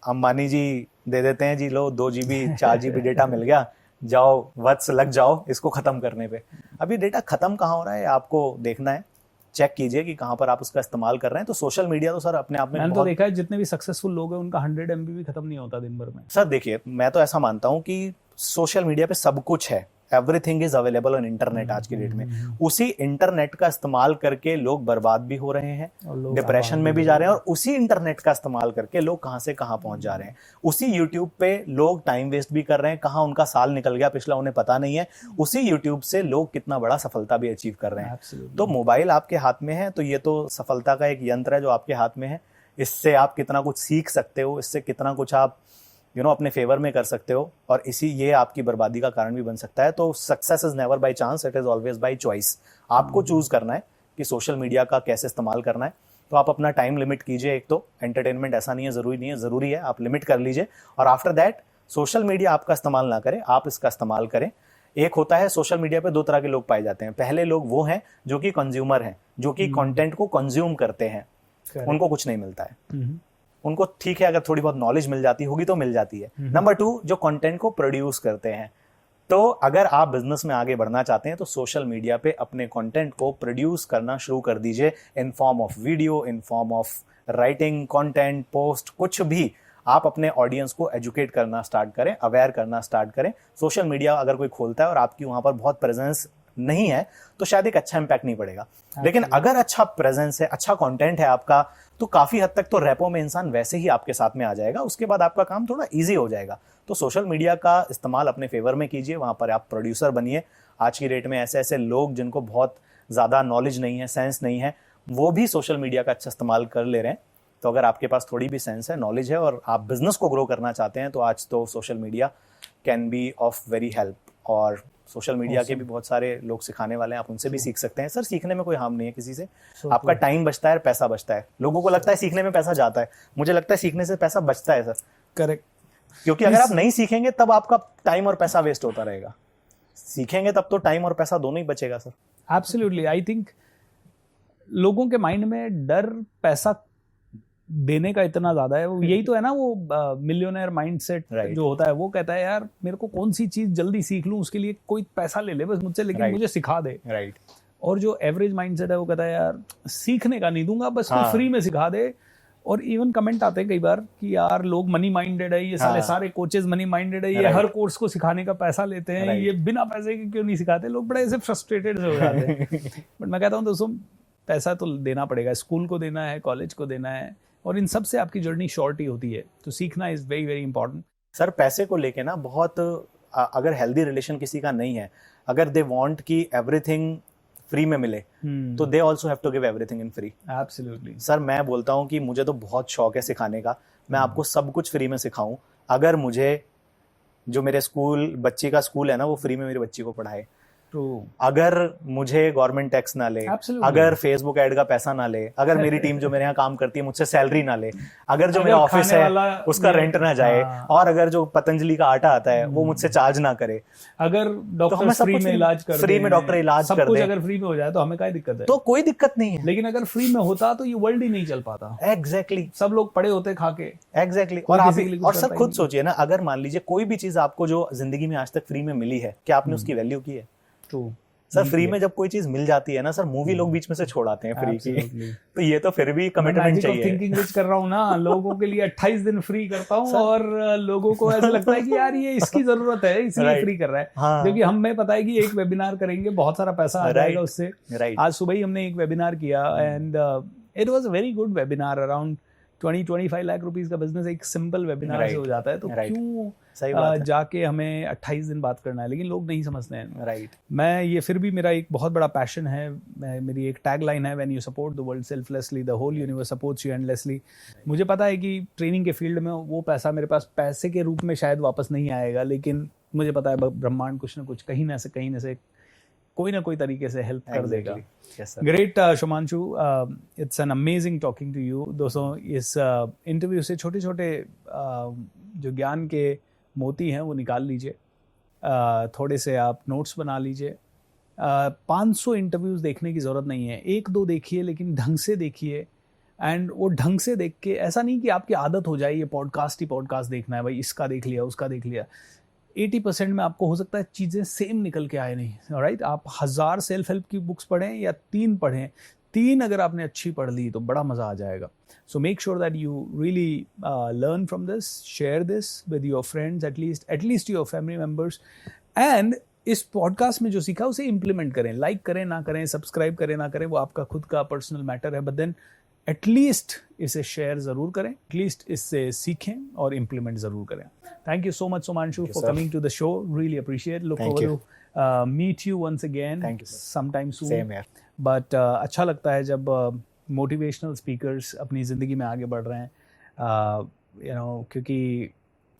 अंबानी जी दे देते हैं जी, लो 2 GB 4 GB डेटा मिल गया, जाओ वत्स लग जाओ इसको खत्म करने पे। अभी डेटा खत्म कहाँ हो रहा है आपको देखना है, चेक कीजिए कि कहाँ पर आप उसका इस्तेमाल कर रहे हैं। तो सोशल मीडिया तो सर अपने आप में, मैंने तो देखा है जितने भी सक्सेसफुल लोग हैं उनका 100 MB भी खत्म नहीं होता दिन भर में। सर देखिए, मैं तो ऐसा मानता हूँ कि सोशल मीडिया पे सब कुछ है, everything is available on internet आज की डेट में। उसी इंटरनेट का इस्तेमाल करके लोग बर्बाद भी हो रहे हैं, डिप्रेशन में भी जा रहे हैं, और उसी इंटरनेट का इस्तेमाल करके लोग कहां से कहां पहुंच जा रहे हैं। उसी यूट्यूब पे लोग टाइम वेस्ट भी कर रहे हैं, कहां उनका साल निकल गया पिछला उन्हें पता नहीं है। उसी यूट्यूब से लोग कितना बड़ा सफलता भी अचीव कर रहे हैं। तो मोबाइल आपके हाथ में है, तो ये तो सफलता का एक यंत्र है जो आपके हाथ में है। इससे आप कितना कुछ सीख सकते हो, इससे कितना कुछ आप अपने फेवर में कर सकते हो, और ये आपकी बर्बादी का कारण भी बन सकता है। तो success is never by chance, it is always by choice. आपको चूज करना है कि सोशल मीडिया का कैसे इस्तेमाल करना है। तो आप अपना टाइम लिमिट कीजिए। एक तो एंटरटेनमेंट ऐसा नहीं है, जरूरी नहीं है, जरूरी है, आप लिमिट कर लीजिए। और आफ्टर दैट सोशल मीडिया आपका इस्तेमाल ना करें, आप इसका इस्तेमाल करें। एक होता है, सोशल मीडिया पे दो तरह के लोग पाए जाते हैं। पहले लोग वो हैं जो कि कंज्यूमर हैं, जो कि कंटेंट को कंज्यूम करते हैं, उनको कुछ नहीं मिलता है। उनको ठीक है, अगर थोड़ी बहुत नॉलेज मिल जाती होगी तो मिल जाती है। नंबर 2, जो कंटेंट को प्रोड्यूस करते हैं। तो अगर आप बिजनेस में आगे बढ़ना चाहते हैं तो सोशल मीडिया पे अपने कंटेंट को प्रोड्यूस करना शुरू कर दीजिए, in form of video, in form of writing, content, post, कुछ भी। आप अपने ऑडियंस को एजुकेट करना स्टार्ट करें, अवेयर करना स्टार्ट करें। सोशल मीडिया अगर कोई खोलता है और आपकी वहां पर बहुत प्रेजेंस नहीं है तो शायद एक अच्छा इंपैक्ट नहीं पड़ेगा। लेकिन अगर अच्छा प्रेजेंस है, अच्छा कंटेंट है आपका, तो काफी हद तक तो रैपो में इंसान वैसे ही आपके साथ में आ जाएगा। उसके बाद आपका काम थोड़ा इजी हो जाएगा। तो सोशल मीडिया का इस्तेमाल अपने फेवर में कीजिए, वहां पर आप प्रोड्यूसर बनिए। आज की डेट में ऐसे ऐसे लोग जिनको बहुत ज्यादा नॉलेज नहीं है, सेंस नहीं है, वो भी सोशल मीडिया का अच्छा इस्तेमाल कर ले रहे हैं। तो अगर आपके पास थोड़ी भी सेंस है, नॉलेज है, और आप बिजनेस को ग्रो करना चाहते हैं, तो आज तो social media can be of very help. और सोशल मीडिया के भी बहुत सारे लोग सिखाने वाले हैं, आप उनसे भी सीख सकते हैं। सर, सीखने में कोई हार्म नहीं है किसी से। आपका टाइम बचता है, पैसा बचता है। लोगों को लगता है सीखने में पैसा जाता है, मुझे लगता है सीखने से पैसा बचता है सर। करेक्ट। क्योंकि अगर आप नहीं सीखेंगे तब आपका टाइम और पैसा वेस्ट होता रहेगा। सीखेंगे तब तो टाइम और पैसा दोनों ही बचेगा सर। एब्सोल्युटली। आई थिंक लोगों के माइंड में डर पैसा देने का इतना ज्यादा है। यही तो है ना वो मिलियनेयर माइंडसेट जो होता है। वो कहता है यार मेरे को कौन सी चीज जल्दी सीख लूं, उसके लिए कोई पैसा ले ले बस मुझसे, लेकिन मुझे सिखा दे। और जो एवरेज माइंडसेट है वो कहता है यार सीखने का नहीं दूंगा, बस कोई फ्री में सिखा दे। और इवन कमेंट आते हैं कई बार कि यार लोग मनी माइंडेड है, ये सारे कोचेस मनी माइंडेड है, ये हर कोर्स को सिखाने का पैसा लेते हैं, ये बिना पैसे के क्यों नहीं सिखाते। लोग बड़े ऐसे फ्रस्ट्रेटेड हो जाते हैं। बट मैं कहता हूँ दोस्तों, पैसा तो देना पड़ेगा, स्कूल को देना है, कॉलेज को देना है, और इन सब से आपकी जर्नी शॉर्ट ही होती है। तो सीखना is very very important. Sir, पैसे को लेके ना बहुत, अगर हेल्दी रिलेशन किसी का नहीं है, अगर दे वांट कि एवरीथिंग फ्री में मिले, तो they also have to give everything in free. Absolutely. Sir, मैं बोलता हूँ कि मुझे तो बहुत शौक है सिखाने का, मैं आपको सब कुछ फ्री में सिखाऊं, अगर मुझे जो मेरे स्कूल, बच्ची का स्कूल है ना, वो फ्री में मेरी बच्ची को पढ़ाए। अगर मुझे गवर्नमेंट टैक्स ना ले, अगर फेसबुक ऐड का पैसा ना ले, अगर मेरी टीम जो मेरे यहाँ काम करती है मुझसे सैलरी ना ले, अगर जो मेरा ऑफिस है उसका रेंट ना जाए, और अगर जो पतंजलि का आटा आता है वो मुझसे चार्ज ना करे, अगर डॉक्टर फ्री में इलाज कर दे, फ्री में डॉक्टर इलाज कर दे, अगर फ्री में हो जाए तो हमें क्या दिक्कत है? तो कोई दिक्कत नहीं है। लेकिन अगर फ्री में होता तो ये वर्ल्ड ही नहीं चल पाता। एग्जैक्टली। सब लोग पड़े होते खा के। एग्जैक्टली। और सर खुद सोचिए ना, अगर मान लीजिए कोई भी चीज आपको जो जिंदगी में आज तक फ्री में मिली है, क्या आपने उसकी वैल्यू की है? ट्रू। सर, फ्री में जब कोई चीज मिल जाती है ना सर, मूवी लोग बीच में से छोड़ आते हैं फ्री की। तो ये तो फिर भी कमिटमेंट चाहिए। थिंकिंग विच कर रहा हूँ ना, लोगों के लिए 28 दिन फ्री करता हूँ, और लोगों को ऐसा लगता है कि यार ये इसकी जरूरत है इसलिए फ्री कर रहा है। क्योंकि हमें पता है कि एक वेबिनार करेंगे, बहुत सारा पैसा आ जाएगा उससे। आज सुबह ही हमने एक वेबिनार किया, and it was a very good webinar. Around 20-25 lakh rupees का बिजनेस एक सिंपल वेबिनार से हो जाता है। तो क्यों जाके हमें 28 दिन बात करना है? लेकिन लोग नहीं समझते हैं। मैं ये फिर भी मेरा एक बहुत बड़ा पैशन है, मेरी एक टैगलाइन है, when you support the world selflessly the whole universe supports you endlessly. मुझे पता है कि ट्रेनिंग के फील्ड में वो पैसा मेरे पास पैसे के रूप में शायद वापस नहीं आएगा, लेकिन मुझे पता है ब्रह्मांड कुछ ना कुछ कहीं ना से कोई ना कोई तरीके से हेल्प कर देगा। Great Shumanshu, it's an amazing talking to you. दोस्तों, इस इंटरव्यू से छोटे छोटे जो ज्ञान के मोती हैं वो निकाल लीजिए, थोड़े से आप नोट्स बना लीजिए। 500 इंटरव्यूज देखने की ज़रूरत नहीं है, 1-2 देखिए, लेकिन ढंग से देखिए। एंड वो ढंग से देख के, ऐसा नहीं कि आपकी आदत हो जाए ये पॉडकास्ट ही पॉडकास्ट देखना है, भाई इसका देख लिया उसका देख लिया। 80% में आपको हो सकता है चीज़ें सेम निकल के आए नहीं। राइट? आप 1000 सेल्फ हेल्प की बुक्स पढ़ें या 3 पढ़ें, 3 अगर आपने अच्छी पढ़ ली तो बड़ा मज़ा आ जाएगा। So make sure that you really learn from this, share this with your friends, at least your family members, and इस पॉडकास्ट में जो सीखा उसे इम्प्लीमेंट करें, लाइक करें ना करें, सब्सक्राइब करें ना करें, वो आपका खुद का पर्सनल मैटर है, बट देन एटलीस्ट इसे शेयर जरूर करें, एटलीस्ट इससे सीखें और इम्प्लीमेंट जरूर करें. Thank you so much Sumanshu for coming to the show. Really appreciate. Look Thank forward to meet you once again. Thank you, sir. Sometime soon. Same here. But अच्छा लगता है जब मोटिवेशनल स्पीकर्स अपनी ज़िंदगी में आगे बढ़ रहे हैं, यू नो, क्योंकि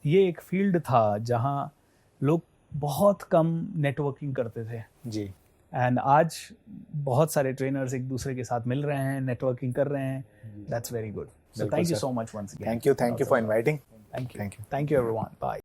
ये एक फील्ड था जहाँ लोग बहुत कम नेटवर्किंग करते थे जी. एंड आज बहुत सारे ट्रेनर्स एक दूसरे के साथ मिल रहे हैं, नेटवर्किंग कर रहे हैं. That's very good. सो बिल्कुल, thank you sir. So much once again. Thank you for inviting. Thank you. Thank you. Thank you everyone. Bye.